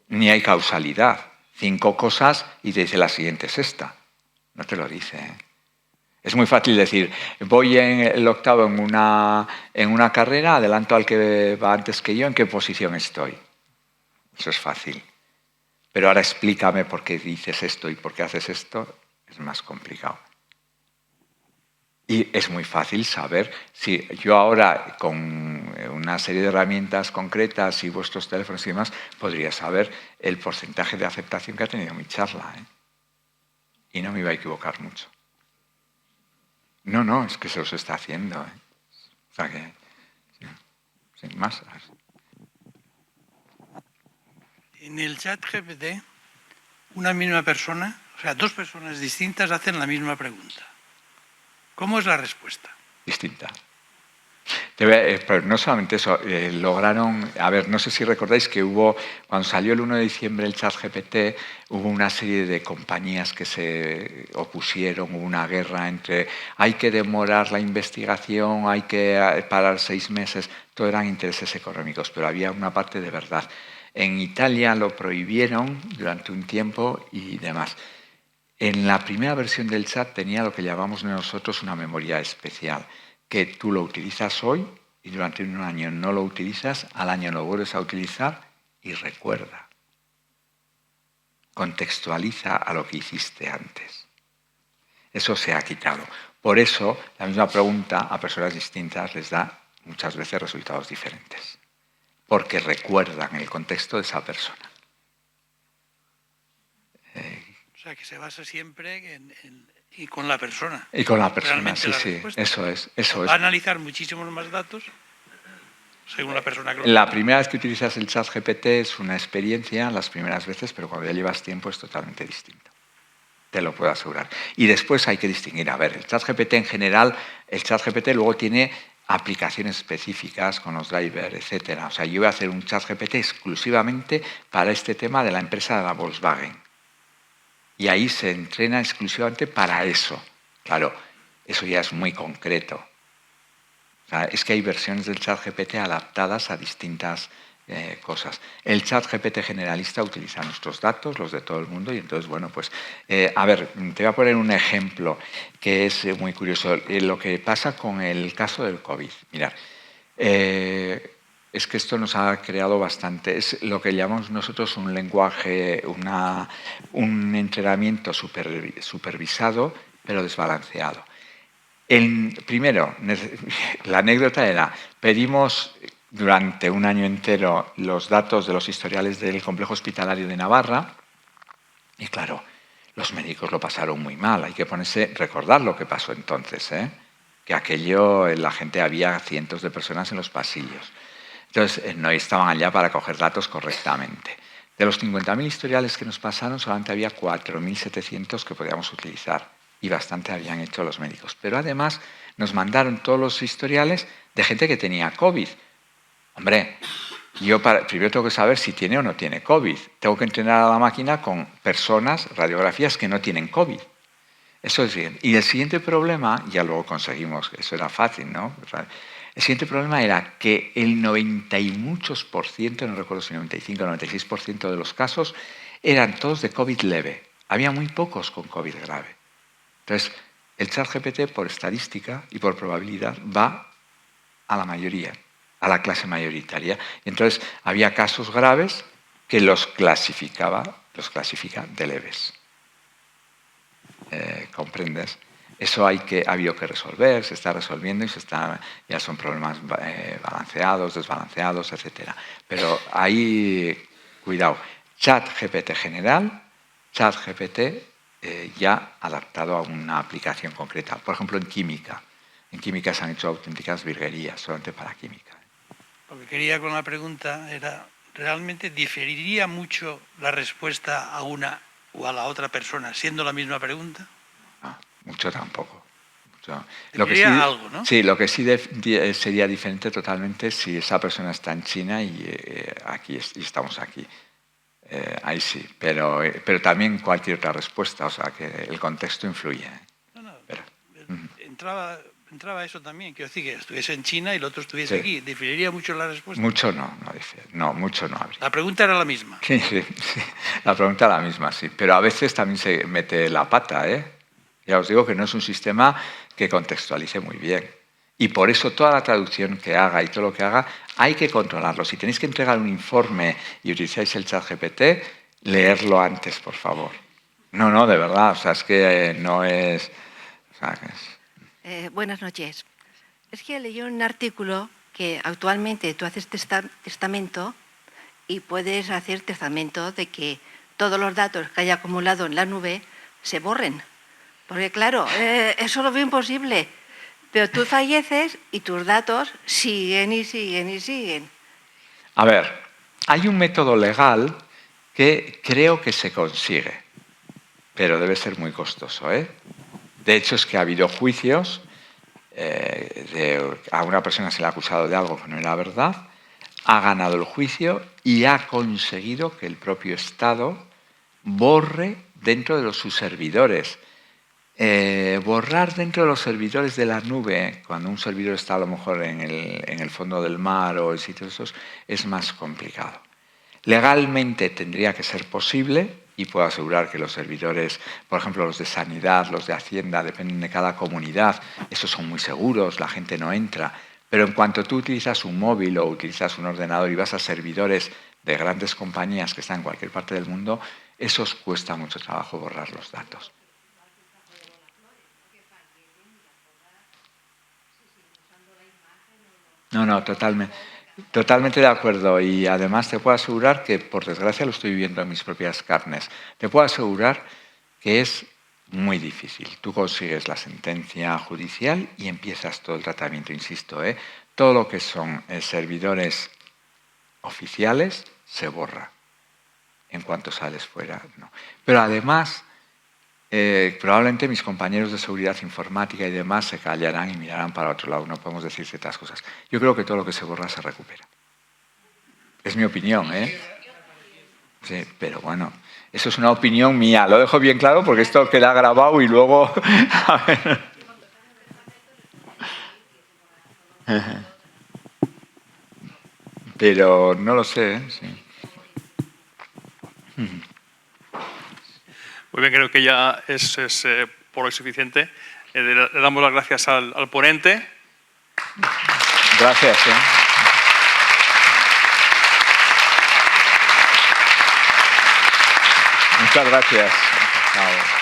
Ni hay causalidad. 5 cosas y te dice la siguiente es esta. No te lo dice, ¿eh? Es muy fácil decir, voy en el octavo en una carrera, adelanto al que va antes que yo, ¿en qué posición estoy? Eso es fácil. Pero ahora explícame por qué dices esto y por qué haces esto, es más complicado. Y es muy fácil saber si yo ahora, con una serie de herramientas concretas y vuestros teléfonos y demás, podría saber el porcentaje de aceptación que ha tenido mi charla, ¿eh? Y no me iba a equivocar mucho. No, es que se os está haciendo, ¿eh? O sea que, sin más. En el chat GPT, una misma persona, o sea, 2 personas distintas hacen la misma pregunta. ¿Cómo es la respuesta? Distinta. Pero no solamente eso, lograron, a ver, no sé si recordáis que cuando salió el 1 de diciembre el ChatGPT, hubo una serie de compañías que se opusieron, hubo una guerra entre hay que demorar la investigación, hay que parar 6 meses, todo eran intereses económicos, pero había una parte de verdad. En Italia lo prohibieron durante un tiempo y demás. En la primera versión del chat tenía lo que llamamos nosotros una memoria especial, que tú lo utilizas hoy y durante un año no lo utilizas, al año lo vuelves a utilizar y recuerda. Contextualiza a lo que hiciste antes. Eso se ha quitado. Por eso, la misma pregunta a personas distintas les da muchas veces resultados diferentes, porque recuerdan el contexto de esa persona. O sea, que se basa siempre en y con la persona. Y con la persona, Realmente sí, la sí, respuesta. eso es. Va a analizar muchísimos más datos según la persona que lo La primera vez que utilizas el chat GPT es una experiencia, las primeras veces, pero cuando ya llevas tiempo es totalmente distinto. Te lo puedo asegurar. Y después hay que distinguir. A ver, el chat GPT en general, el chat GPT luego tiene aplicaciones específicas con los drivers, etcétera. O sea, yo voy a hacer un chat GPT exclusivamente para este tema de la empresa de la Volkswagen. Y ahí se entrena exclusivamente para eso. Claro, eso ya es muy concreto. O sea, es que hay versiones del chat GPT adaptadas a distintas cosas. El chat GPT generalista utiliza nuestros datos, los de todo el mundo, y entonces, bueno, pues, a ver, te voy a poner un ejemplo que es muy curioso. Lo que pasa con el caso del COVID. Mirad, es que esto nos ha creado bastante, es lo que llamamos nosotros un lenguaje, un entrenamiento supervisado, pero desbalanceado. Primero, la anécdota era, pedimos durante un año entero los datos de los historiales del complejo hospitalario de Navarra y claro, los médicos lo pasaron muy mal. Hay que recordar lo que pasó entonces, que aquello, la gente, había cientos de personas en los pasillos. Entonces, no estaban allá para coger datos correctamente. De los 50.000 historiales que nos pasaron, solamente había 4.700 que podíamos utilizar. Y bastante habían hecho los médicos. Pero además nos mandaron todos los historiales de gente que tenía COVID. Hombre, yo primero tengo que saber si tiene o no tiene COVID. Tengo que entrenar a la máquina con personas, radiografías que no tienen COVID. Eso es bien. Y el siguiente problema, ya luego conseguimos, eso era fácil, ¿no? El siguiente problema era que el 90 y muchos por ciento, no recuerdo si 95 o 96% de los casos, eran todos de COVID leve. Había muy pocos con COVID grave. Entonces, el chat GPT, por estadística y por probabilidad, va a la mayoría, a la clase mayoritaria. Y entonces, había casos graves que los clasifica de leves. ¿Comprendes? Eso ha habido que resolver, se está resolviendo y ya son problemas balanceados, desbalanceados, etc. Pero ahí, cuidado, chat GPT general, chat GPT ya adaptado a una aplicación concreta. Por ejemplo, en química. En química se han hecho auténticas virguerías, solamente para química. Lo que quería con la pregunta era, ¿realmente diferiría mucho la respuesta a una o a la otra persona siendo la misma pregunta? No, mucho tampoco. Diferiría algo, ¿no? Sí, lo que sí sería diferente totalmente si esa persona está en China y estamos aquí. Ahí sí, pero también cualquier otra respuesta, o sea que el contexto influye. No, entraba eso también, quiero decir que estuviese en China y el otro estuviese aquí. ¿Diferiría mucho la respuesta? Mucho no, mucho no habría. La pregunta era la misma. Sí, la pregunta era la misma, sí, pero a veces también se mete la pata, Ya os digo que no es un sistema que contextualice muy bien. Y por eso toda la traducción que haga y todo lo que haga hay que controlarlo. Si tenéis que entregar un informe y utilizáis el chat GPT, leerlo antes, por favor. No, de verdad, o sea, es que no es... O sea, buenas noches. Es que leí un artículo que actualmente tú haces testamento y puedes hacer testamento de que todos los datos que haya acumulado en la nube se borren. Porque claro, eso lo veo imposible. Pero tú falleces y tus datos siguen y siguen y siguen. A ver, hay un método legal que creo que se consigue, pero debe ser muy costoso, De hecho, es que ha habido juicios, a una persona se le ha acusado de algo que no era verdad, ha ganado el juicio y ha conseguido que el propio Estado borre dentro de sus servidores. Borrar dentro de los servidores de la nube, cuando un servidor está a lo mejor en el fondo del mar o en sitios esos, es más complicado. Legalmente tendría que ser posible y puedo asegurar que los servidores, por ejemplo los de sanidad, los de Hacienda, dependen de cada comunidad, esos son muy seguros, la gente no entra, pero en cuanto tú utilizas un móvil o utilizas un ordenador y vas a servidores de grandes compañías que están en cualquier parte del mundo, esos cuesta mucho trabajo borrar los datos. No, totalmente de acuerdo. Y además te puedo asegurar que, por desgracia, lo estoy viviendo en mis propias carnes. Te puedo asegurar que es muy difícil. Tú consigues la sentencia judicial y empiezas todo el tratamiento, insisto, todo lo que son servidores oficiales se borra. En cuanto sales fuera, no. Pero además, probablemente mis compañeros de seguridad informática y demás se callarán y mirarán para otro lado. No podemos decir ciertas cosas. Yo creo que todo lo que se borra se recupera. Es mi opinión, Sí, pero bueno, eso es una opinión mía. Lo dejo bien claro porque esto queda grabado y luego... A ver. Pero no lo sé, sí. Muy bien, creo que ya es por hoy suficiente. Le damos las gracias al ponente. Gracias. Muchas gracias. Chao.